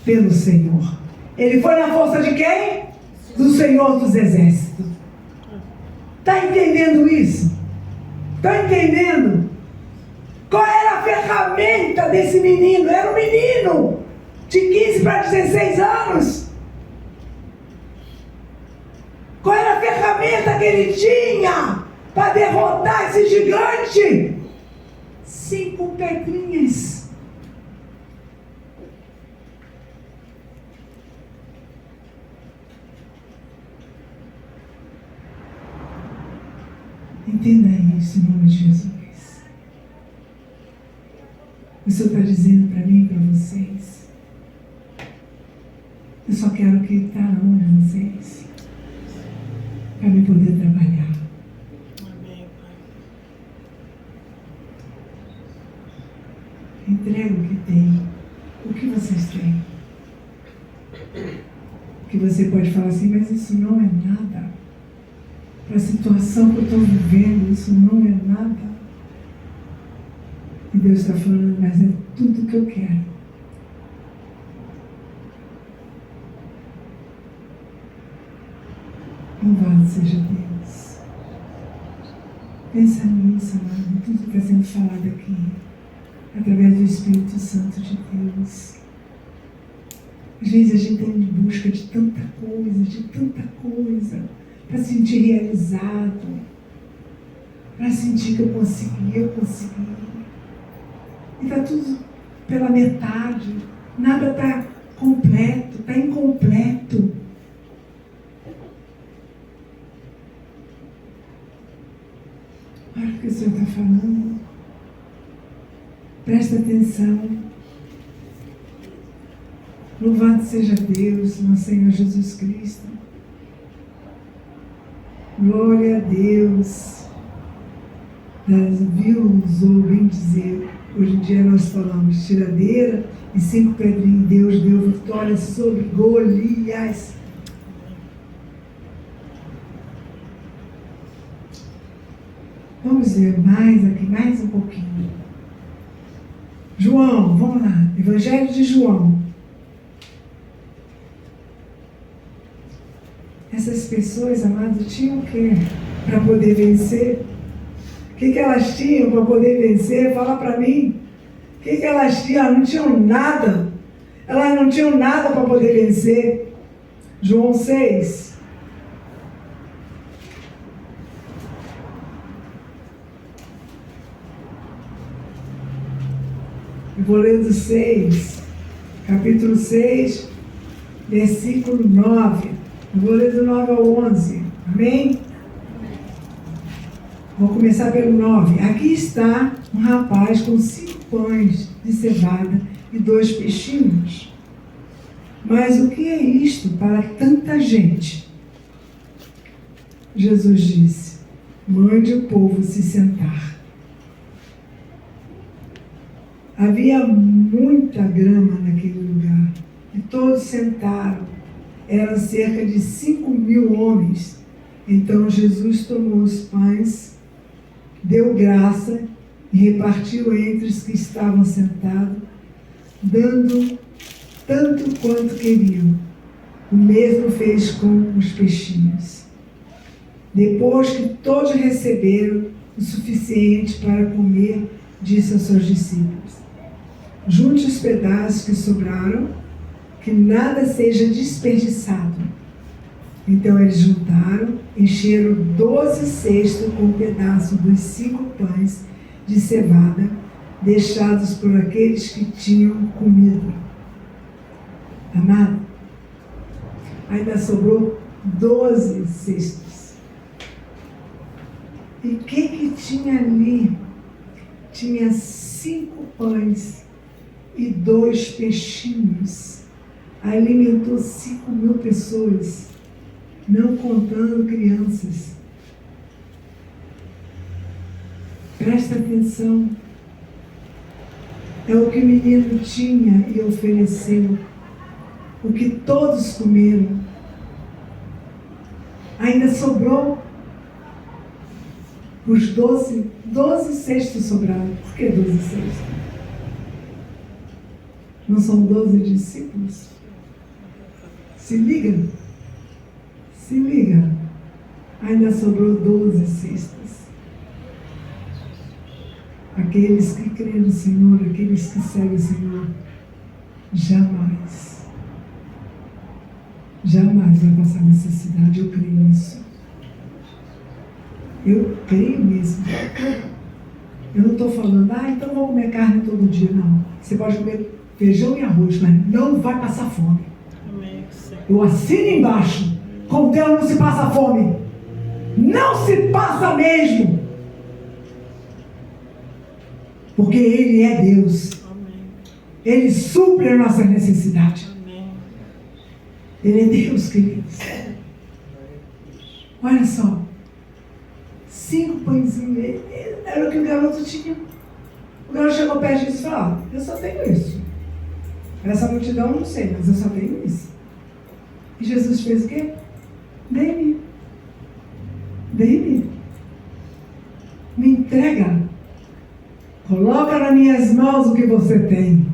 Pelo Senhor. Ele foi na força de quem? Do Senhor dos Exércitos. Está entendendo isso? Está entendendo? Qual era a ferramenta desse menino? Era um menino de 15 para 16 anos. Qual era a ferramenta que ele tinha para derrotar esse gigante? 5 pedrinhas. Entenda isso em nome de Jesus. O Senhor está dizendo para mim e para vocês: eu só quero acreditar na mão de vocês para me poder trabalhar. Amém, Pai. Entrega o que tem. O que vocês têm? Que você pode falar assim: mas isso não é nada. Para a situação que eu estou vivendo, isso não é nada. E Deus está falando: mas é tudo que eu quero. Louvado seja Deus. Pensa nisso, amado, tudo que está sendo falado aqui, através do Espírito Santo de Deus. Às vezes a gente está em busca de tanta coisa, para sentir realizado, para sentir que eu consegui. E está tudo pela metade, nada está completo, está incompleto. Olha o que o Senhor está falando. Presta atenção. Louvado seja Deus, nosso Senhor Jesus Cristo. Glória a Deus. Viu, usou bem dizer. Hoje em dia nós falamos tiradeira e 5 pedrinhas. Deus deu vitória sobre Golias. Vamos ver mais aqui, mais um pouquinho. João, vamos lá. Evangelho de João. Essas pessoas, amados, tinham o quê para poder vencer? O que elas tinham para poder vencer? Fala para mim. O que elas tinham? Elas não tinham nada. Elas não tinham nada para poder vencer. João 6. Eu vou ler do 6. Capítulo 6, versículo 9. Eu vou ler do 9 ao 11. Amém? Vou começar pelo 9. Aqui está um rapaz com 5 pães de cevada e 2 peixinhos. Mas o que é isto para tanta gente? Jesus disse: mande o povo se sentar. Havia muita grama naquele lugar. E todos sentaram. Eram cerca de 5.000 homens. Então Jesus tomou os pães, deu graça e repartiu entre os que estavam sentados, dando tanto quanto queriam. O mesmo fez com os peixinhos. Depois que todos receberam o suficiente para comer, disse aos seus discípulos: junte os pedaços que sobraram, que nada seja desperdiçado. Então eles juntaram, encheram 12 cestos com um pedaço dos 5 pães de cevada, deixados por aqueles que tinham comido. Amado, ainda sobrou 12 cestos. E o que tinha ali? Tinha 5 pães e 2 peixinhos. Alimentou 5.000 pessoas, não contando crianças. Presta atenção. É o que o menino tinha e ofereceu. O que todos comeram. Ainda sobrou. Os 12 cestos sobraram. Por que 12 cestos? Não são 12 discípulos? Se liga. Se liga. Ainda sobrou 12 cestos. Aqueles que creem no Senhor, aqueles que seguem o Senhor, jamais vai passar necessidade. Eu creio nisso. Eu creio mesmo. Eu não estou falando, então vou comer carne todo dia. Não. Você pode comer feijão e arroz, mas não vai passar fome. Amém. Eu assino embaixo. Com Deus não se passa fome. Não se passa mesmo. Porque Ele é Deus. Amém. Ele supre a nossa necessidade. Amém. Ele é Deus, queridos. Olha só. 5 pãezinhos. Era o que o garoto tinha. O garoto chegou perto de Jesus e falou: eu só tenho isso. Essa multidão eu não sei, mas eu só tenho isso. E Jesus fez o quê? Dê-me. Dê-me. Me entrega. Coloca nas minhas mãos o que você tem.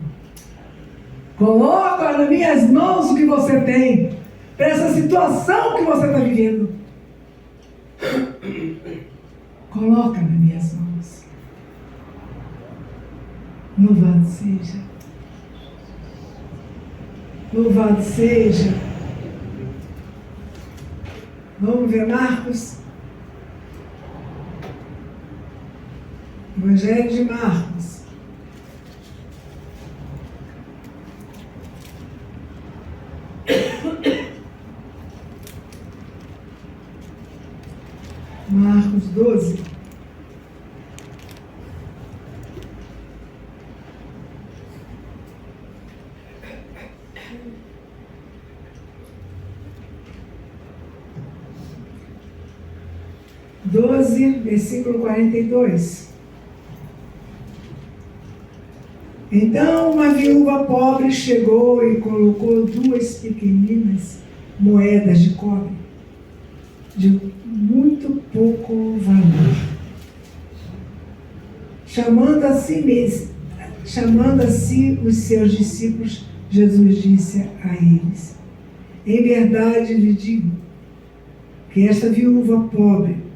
Coloca nas minhas mãos o que você tem. Para essa situação que você está vivendo. Coloca nas minhas mãos. Louvado seja. Louvado seja. Vamos ver Marcos. Evangelho de Marcos. Marcos 12. Versículo 42. Então uma viúva pobre chegou e colocou 2 pequeninas moedas de cobre, de muito pouco valor. Chamando a si os seus discípulos, Jesus disse a eles: em verdade lhe digo que esta viúva pobre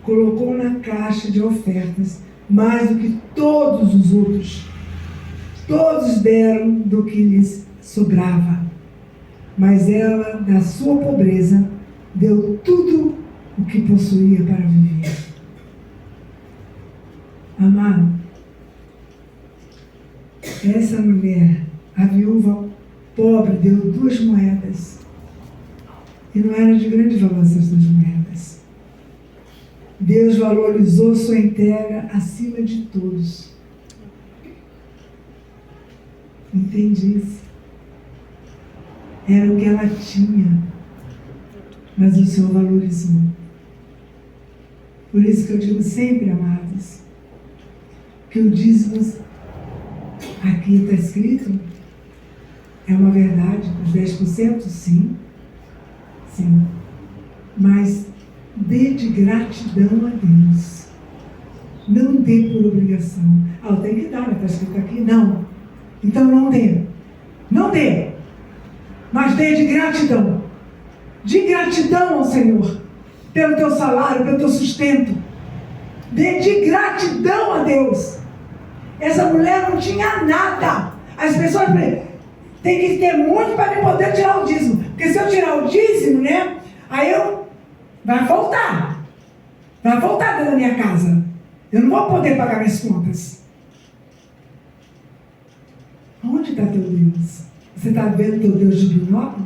colocou na caixa de ofertas mais do que todos os outros. Todos deram do que lhes sobrava, mas ela, da sua pobreza, deu tudo o que possuía para viver. Amado, essa mulher, a viúva pobre, deu 2 moedas. E não era de grande valor essas 2 moedas. Deus valorizou sua entrega acima de todos. Entende isso? Era o que ela tinha, mas o Senhor valorizou. Por isso que eu digo sempre, amados, que o dízimo, aqui está escrito, é uma verdade, os 10%, sim, mas dê de gratidão a Deus. Não dê por obrigação. Eu tenho que dar, está escrito aqui, não. Então não dê. Não dê. Mas dê de gratidão. De gratidão ao Senhor. Pelo teu salário, pelo teu sustento. Dê de gratidão a Deus. Essa mulher não tinha nada. As pessoas têm que ter muito para poder tirar o dízimo. Porque se eu tirar o dízimo, né? Aí vai faltar. Vai faltar dentro da minha casa. Eu não vou poder pagar minhas contas. Onde está teu Deus? Você está vendo teu Deus de binóculo?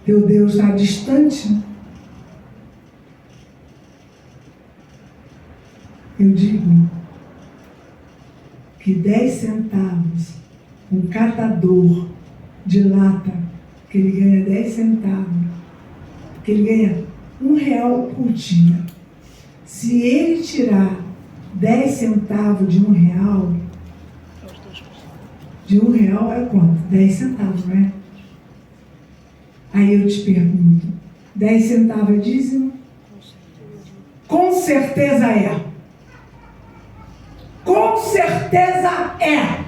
Teu Deus está distante? Eu digo que 10 centavos, um catador de lata, que ele ganha 10 centavos, que ele ganha R$1 por dia. Se ele tirar 10 centavos de R$1, de R$1 é quanto? 10 centavos, não é? Aí eu te pergunto, 10 centavos é dízimo? Com certeza é. Com certeza é.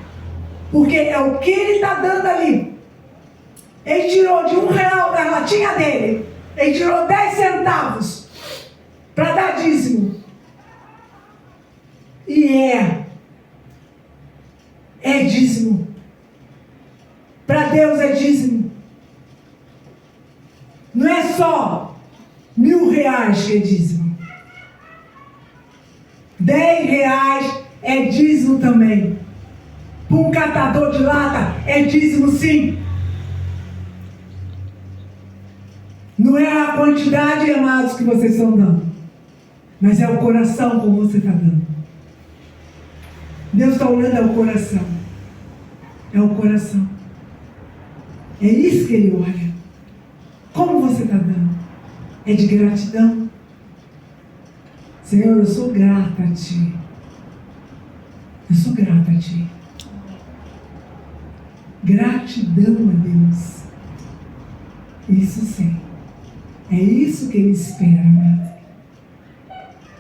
Porque é o que ele está dando ali. Ele tirou de R$1 da latinha dele. Ele tirou 10 centavos para dar dízimo. E é dízimo. Para Deus é dízimo. Não é só R$1.000 que é dízimo. R$10 é dízimo também. Para um catador de lata é dízimo, sim. Não é a quantidade, amados, que vocês estão dando, mas é o coração como você está dando. Deus está olhando é o coração. É o coração. É isso que Ele olha. Como você está dando? É de gratidão? Senhor, eu sou grata a Ti. Eu sou grata a Ti. Gratidão a Deus. Isso sim. É isso que Ele espera, amado.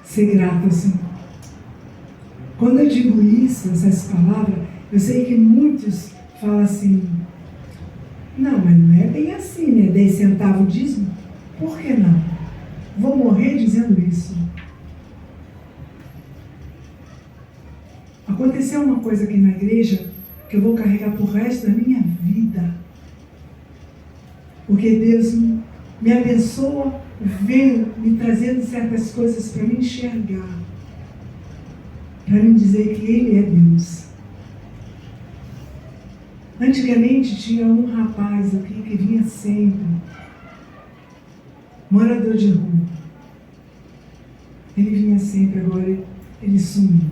Ser grato ao Senhor. Quando eu digo isso, essas palavras, eu sei que muitos falam assim, não, mas não é bem assim, né? 10 centavos dízimo? Por que não? Vou morrer dizendo isso. Aconteceu uma coisa aqui na igreja que eu vou carregar pro resto da minha vida. Porque Deus me abençoa, vem me trazendo certas coisas para me enxergar. Para me dizer que Ele é Deus. Antigamente tinha um rapaz aqui que vinha sempre, morador de rua. Ele vinha sempre, agora ele sumiu.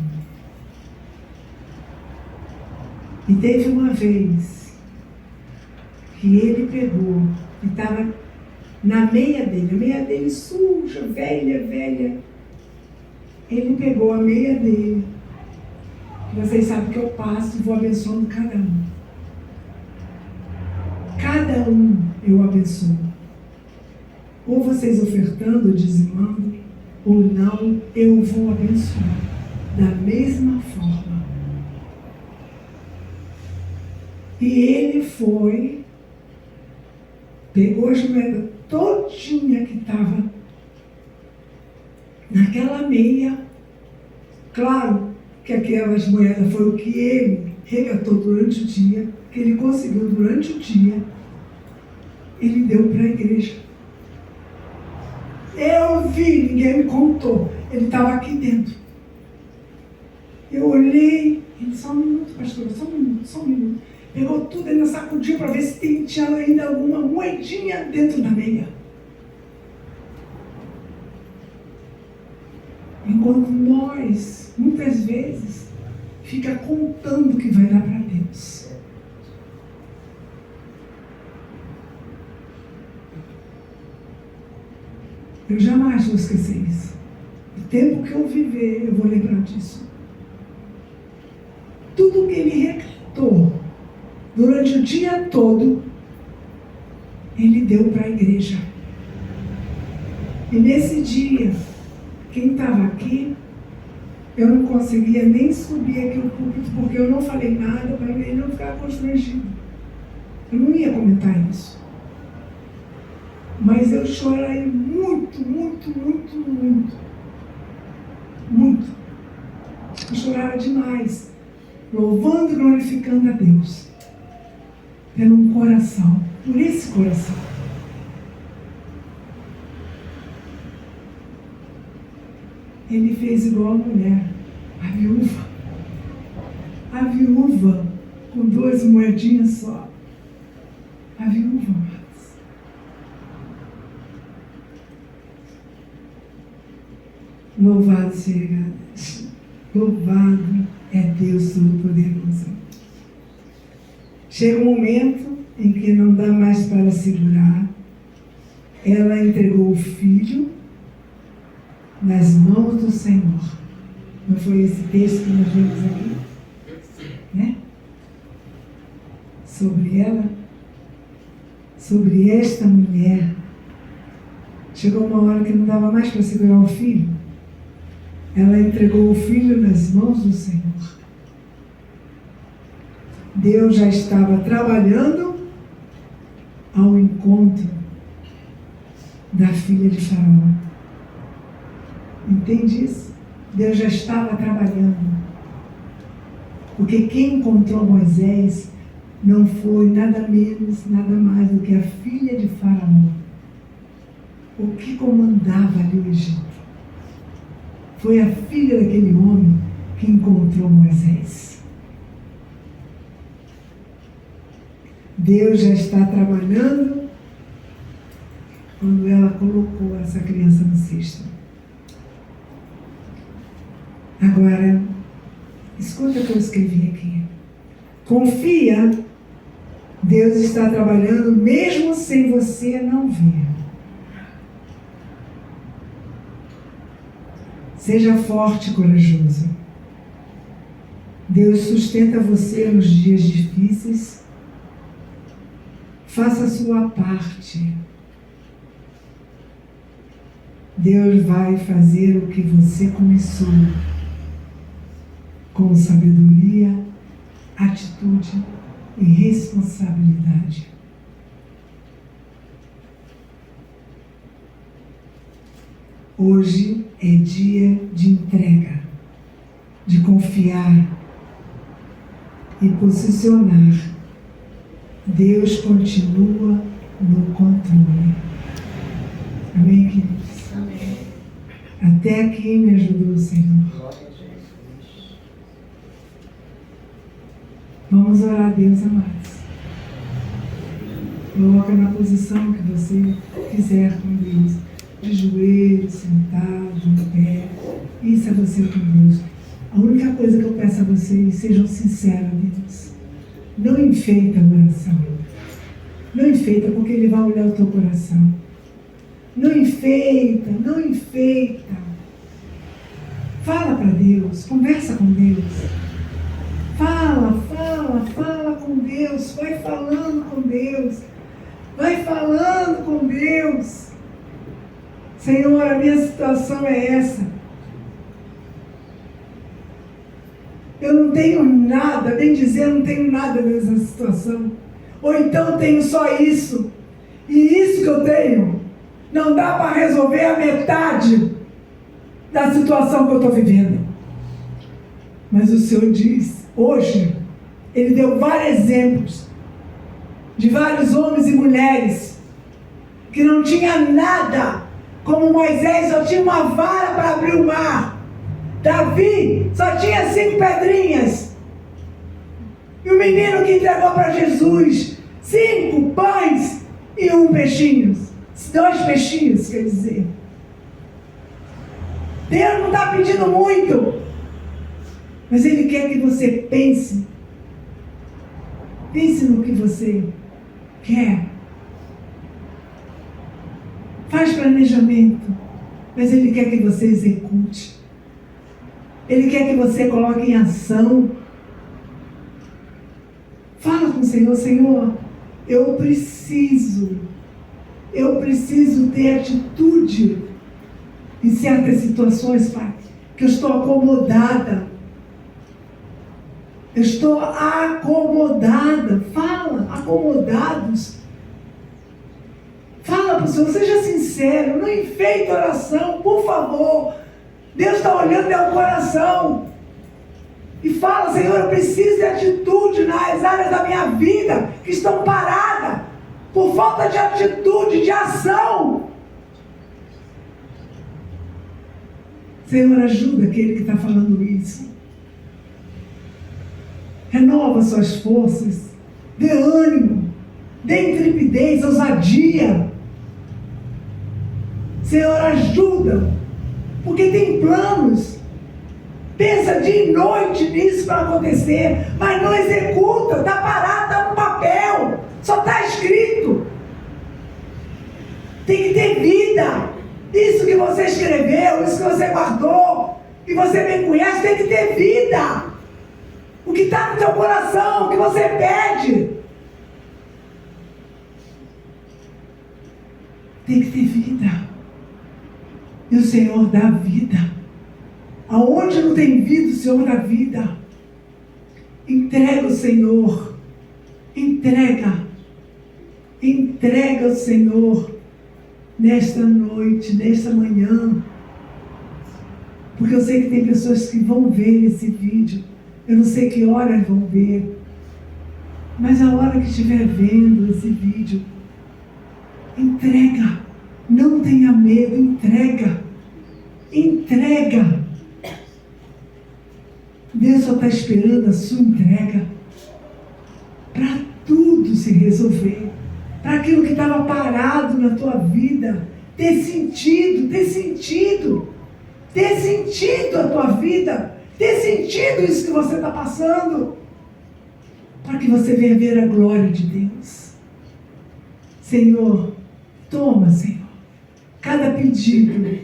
E teve uma vez que ele pegou e estava na meia dele, a meia dele suja, velha. Ele pegou a meia dele. Vocês sabem que eu passo e vou abençoando cada um. Cada um eu abençoo. Ou vocês ofertando, dizimando, ou não, eu vou abençoar. Da mesma forma. E ele foi, pegou a moeda todinha que estava naquela meia. Claro que aquelas moedas foram o que ele regatou durante o dia, que ele conseguiu durante o dia, ele deu para a igreja. Eu vi, ninguém me contou, ele estava aqui dentro. Eu olhei, ele, só um minuto, pastora, só um minuto. Pegou tudo, ele sacudiu para ver se tinha ainda alguma moedinha dentro da meia. Enquanto nós, muitas vezes, fica contando que vai dar para Deus. Eu jamais vou esquecer isso. O tempo que eu viver, eu vou lembrar disso. Tudo que ele recatou durante o dia todo, ele deu para a igreja. E nesse dia, quem estava aqui, eu não conseguia nem subir aqui o púlpito, porque eu não falei nada para ele não ficar constrangido. Eu não ia comentar isso. Mas eu chorei muito. Eu chorava demais, louvando e glorificando a Deus. Pelo um coração, por esse coração. Ele fez igual a mulher, a viúva com 2 moedinhas só. A viúva, amados. Louvado seja Deus. Louvado é Deus Todo-Poderoso. Chega um momento em que não dá mais para segurar. Ela entregou o filho nas mãos do Senhor. Não foi esse texto que nós vimos aqui? Né? Sobre ela, sobre esta mulher. Chegou uma hora que não dava mais para segurar o filho. Ela entregou o filho nas mãos do Senhor. Deus já estava trabalhando ao encontro da filha de Faraó. Entende isso? Deus já estava trabalhando. Porque quem encontrou Moisés não foi nada menos, nada mais do que a filha de Faraó, o que comandava ali o Egito. Foi a filha daquele homem que encontrou Moisés. Deus já está trabalhando quando ela colocou essa criança no cesto. Agora, escuta o que eu escrevi aqui. Confia, Deus está trabalhando mesmo sem você não ver. Seja forte e corajoso. Deus sustenta você nos dias difíceis. Faça a sua parte. Deus vai fazer o que você começou, com sabedoria, atitude e responsabilidade. Hoje é dia de entrega, de confiar e posicionar. Deus continua no controle. Amém, queridos? Amém. Até aqui me ajudou o Senhor. Vamos orar a Deus, amados. Coloca na posição que você quiser com Deus. De joelho, sentado, em pé. Isso é você com Deus. A única coisa que eu peço a vocês, sejam sinceros a Deus. Não enfeita a oração. Não enfeita, porque Ele vai olhar o teu coração. Não enfeita, não enfeita. Fala para Deus, conversa com Deus. Fala com Deus. Vai falando com Deus. Vai falando com Deus. Senhor, a minha situação é essa. Eu não tenho nada, bem dizer, eu não tenho nada nessa situação. Ou então eu tenho só isso. E isso que eu tenho não dá para resolver a metade da situação que eu estou vivendo. Mas o Senhor diz, hoje, Ele deu vários exemplos de vários homens e mulheres que não tinham nada. Como Moisés só tinha uma vara para abrir o mar. Davi só tinha 5 pedrinhas. E o menino que entregou para Jesus 5 pães e 1 peixinho. 2 peixinhos, quer dizer. Deus não está pedindo muito. Mas Ele quer que você pense. Pense no que você quer. Faz planejamento, mas Ele quer que você execute. Ele quer que você coloque em ação. Fala com o Senhor, Senhor, eu preciso ter atitude em certas situações, Pai, que eu estou acomodada. Eu estou acomodada. Fala, acomodados. Fala para o Senhor, seja sincero, não enfeite a oração, por favor. Deus está olhando teu coração. E fala, Senhor, eu preciso de atitude nas áreas da minha vida que estão paradas por falta de atitude, de ação. Senhor, ajuda aquele que está falando isso. Renova suas forças, dê ânimo, dê intrepidez, ousadia. Senhor, ajuda, porque tem planos. Pensa dia e noite nisso para acontecer, mas não executa, está parado, está no papel, só está escrito. Tem que ter vida. Isso que você escreveu, isso que você guardou, que você bem conhece, tem que ter vida. O que está no teu coração, o que você pede, tem que ter vida. E o Senhor dá vida. Aonde não tem vida, o Senhor dá vida. Entrega o Senhor. Entrega. Entrega o Senhor nesta noite, nesta manhã. Porque eu sei que tem pessoas que vão ver esse vídeo. Eu não sei que horas vão ver. Mas a hora que estiver vendo esse vídeo, entrega. Não tenha medo, entrega. Entrega. Deus só está esperando a sua entrega para tudo se resolver, para aquilo que estava parado na tua vida ter sentido a tua vida, ter sentido isso que você está passando, para que você venha ver a glória de Deus. Senhor, toma, Senhor, cada pedido,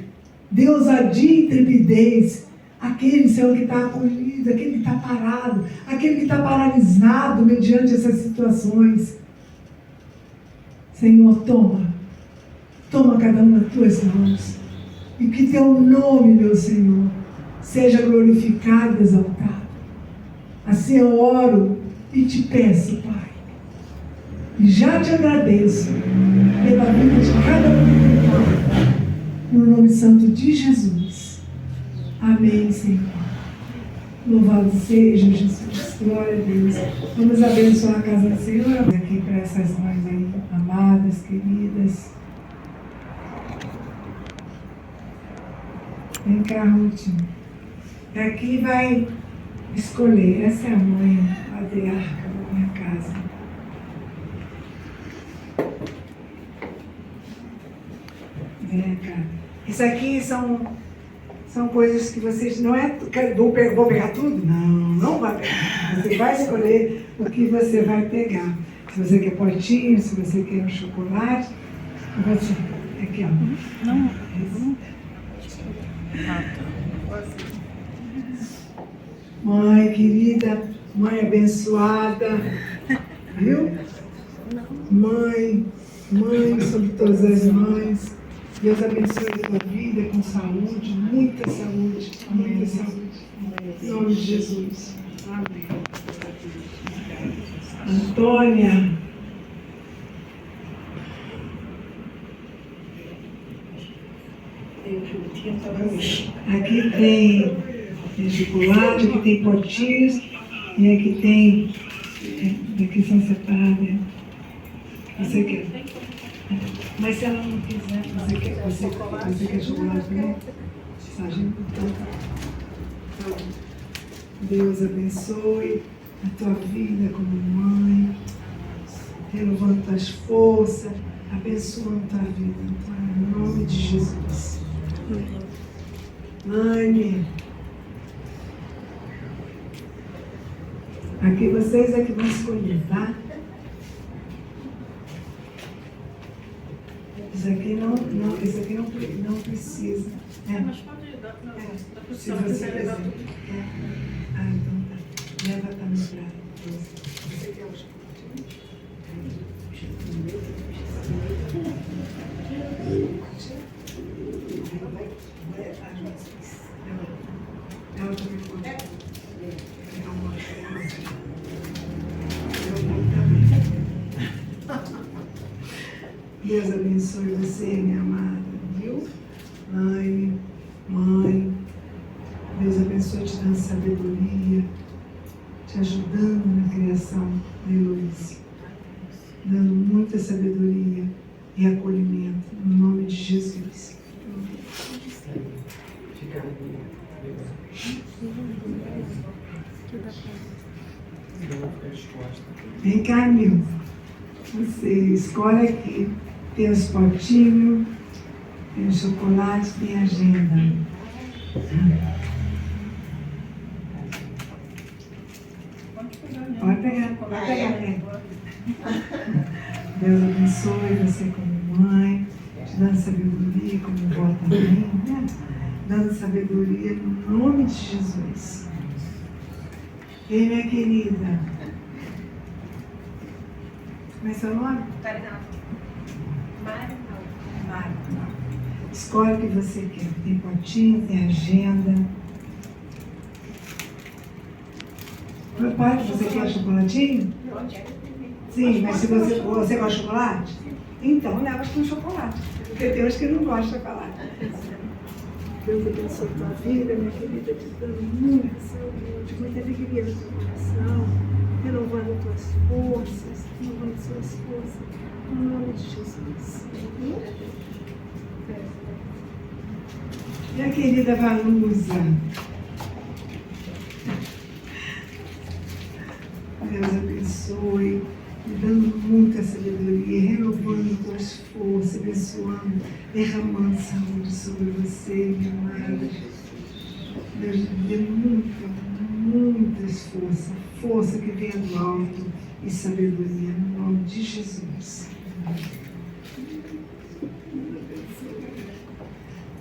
dê ousadia e intrepidez. Aquele, Senhor, que está acolhido, aquele que está parado, aquele que está paralisado mediante essas situações. Senhor, toma cada uma das tuas mãos. E que teu nome, meu Senhor, seja glorificado e exaltado. Assim eu oro e te peço, Pai. E já te agradeço pela vida de cada um. No nome santo de Jesus. Amém, Senhor. Louvado seja Jesus. Glória a Deus. Vamos abençoar a casa do Senhor aqui para essas mães aí, amadas, queridas. Vem cá, Ruth. Aqui vai escolher. Essa é a mãe, a matriarca da minha casa. Vem cá. Isso aqui são coisas que vocês não é. Vou pegar tudo? Não vai pegar. Você vai escolher o que você vai pegar. Se você quer potinho, se você quer um chocolate. Você, aqui, ó. Não. Mãe querida, mãe abençoada, viu? Mãe sobre todas as mães. Deus abençoe a tua vida com saúde, muita saúde, muita saúde. Em nome de Jesus. Amém. Antônia. Aqui tem chocolate, aqui tem potinhos, e aqui tem. Aqui são separados. Você quer? Mas se ela não quiser, você quer chocolate também? Sargento, então tá. Deus abençoe a tua vida como mãe, renovando tuas forças, abençoando tua vida, em nome de Jesus. Mãe, aqui vocês é que vão escolher, tá? Isso aqui não precisa. Mas pode dar para nós. Se você quiser. Então tá. Leva também para você. Quer o chocolate? Ela também pode. Deus abençoe você, minha amada, viu? Mãe, Deus abençoe te dando sabedoria, te ajudando na criação da Heloísa, dando muita sabedoria e acolhimento, no nome de Jesus. Vem cá, Nil. Você escolhe aqui. Tem os potinhos, tem o chocolate, tem a agenda. Pode pegar, pode pegar. Deus abençoe você como mãe, te dando sabedoria como vó também, né? Dando sabedoria no nome de Jesus. Ei, minha querida. Como é seu nome? Mário. Mário. Escolhe o que você quer. Tem potinho, tem agenda. Pode, você quer chocolatinho? Sim, mas se você gosta de chocolate? Então leva com chocolate. Porque tem uns que não gostam de chocolate. Deus abençoe a tua vida, minha querida, te dando muita saúde, muita alegria no teu coração, renovando tuas forças, renovando suas forças, no nome de Jesus. Minha querida Vanusa, Deus abençoe, me dando muita sabedoria, renovando tuas forças, abençoando, derramando saúde sobre você, minha amada. Deus me dê muitas forças, força que venha do alto e sabedoria, no nome de Jesus.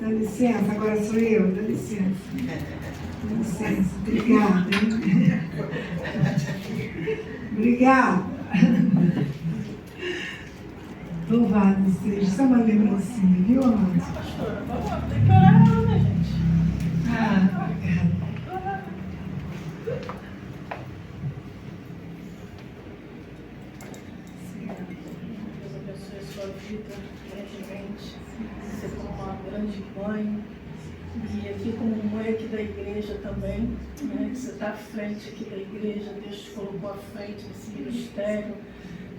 Dá licença, agora sou eu, dá licença. Dá licença, obrigada, hein? Obrigada. Louvado seja. Só uma lembrancinha, viu, amado? Pastora, vamos, tem que orar ela, né, gente? Ah, obrigada. Deus abençoe a sua vida grandemente. Você como uma grande mãe. E aqui como mãe aqui da igreja também, né, que você está à frente aqui da igreja, Deus te colocou à frente desse ministério,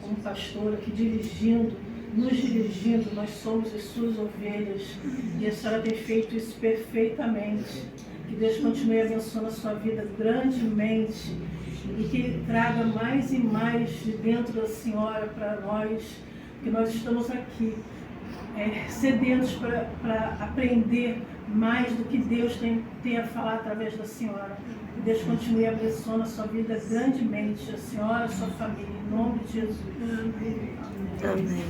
como pastora aqui nos dirigindo, nós somos as suas ovelhas, e a senhora tem feito isso perfeitamente. Que Deus continue abençoando a sua vida grandemente, e que traga mais e mais de dentro da senhora para nós, que nós estamos aqui, sedentos para aprender mais do que Deus tem a falar através da senhora. Que Deus continue abençoando a sua vida grandemente, a senhora, a sua família, em nome de Jesus. Amém.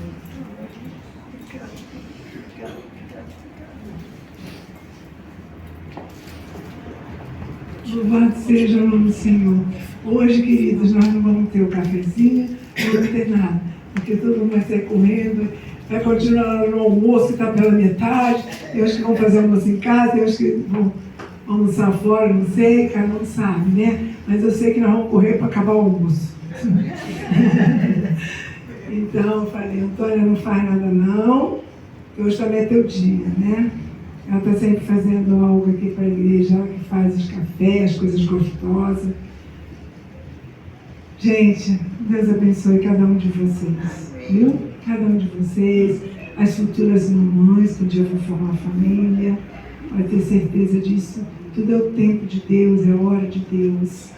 Louvado seja o nome do Senhor. Hoje, queridos, nós não vamos ter o cafezinho, não vamos ter nada, porque todo mundo vai sair correndo, vai continuar no almoço que está pela metade, tem uns que vão fazer almoço em casa, tem uns que vão almoçar fora, não sei, cada um sabe, né? Mas eu sei que nós vamos correr para acabar o almoço. Então eu falei, Antônia, não faz nada não, hoje também é teu dia, né? Ela está sempre fazendo algo aqui para a igreja, ela que faz os cafés, as coisas gostosas. Gente, Deus abençoe cada um de vocês, viu? Cada um de vocês, as futuras mamães, que um dia vão formar família, pode ter certeza disso. Tudo é o tempo de Deus, é a hora de Deus.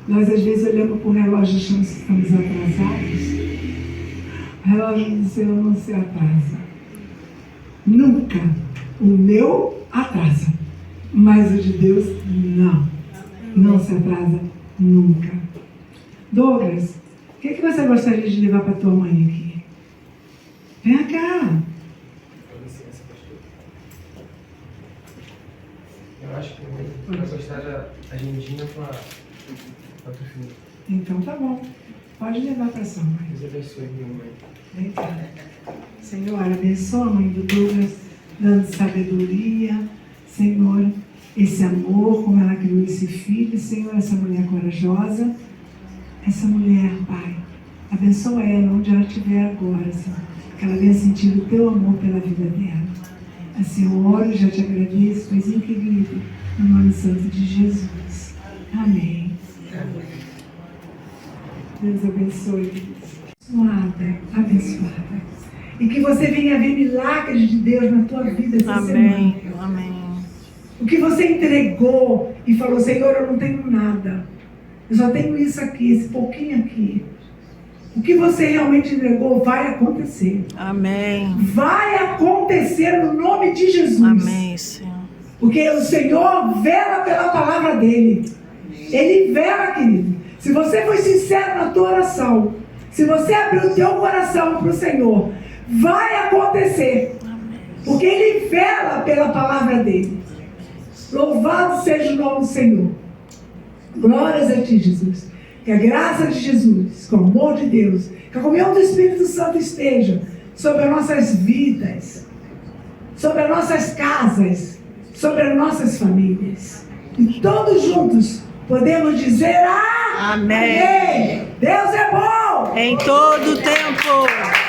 Nós às vezes olhamos para o relógio e achamos que estamos atrasados. O relógio do Senhor não se atrasa. Nunca. O meu atrasa, mas o de Deus não. Não se atrasa nunca. Douglas, o que você gostaria de levar para tua mãe aqui? Vem cá. Com licença, pastor. Eu acho que eu vou gostar da agendinha com a tua filha. Então tá bom. Pode levar para sua mãe. Deus abençoe minha mãe. Vem cá. Senhor, abençoa a mãe do Douglas, dando sabedoria. Senhor, esse amor, como ela criou esse filho. Senhor, essa mulher corajosa. Essa mulher, Pai, abençoa ela onde ela estiver agora, Senhor. Que ela venha sentir o teu amor pela vida dela. Assim eu oro e já te agradeço, Paizinho querido, no nome santo de Jesus. Amém. Deus abençoe. Abençoada. E que você venha ver milagres de Deus na tua vida essa semana. Amém. O que você entregou e falou, Senhor, eu não tenho nada. Eu só tenho isso aqui, esse pouquinho aqui. O que você realmente entregou vai acontecer. Amém. Vai acontecer no nome de Jesus. Amém, Senhor. Porque o Senhor vela pela palavra dele. Ele vela, querido. Se você foi sincero na tua oração, se você abriu o teu coração para o Senhor, vai acontecer. Porque Ele vela pela palavra dEle. Louvado seja o nome do Senhor. Glórias a Ti, Jesus. Que a graça de Jesus, com o amor de Deus, que a comunhão do Espírito Santo esteja sobre as nossas vidas, sobre as nossas casas, sobre as nossas famílias. E todos juntos podemos dizer amém. Deus é bom. Em todo tempo.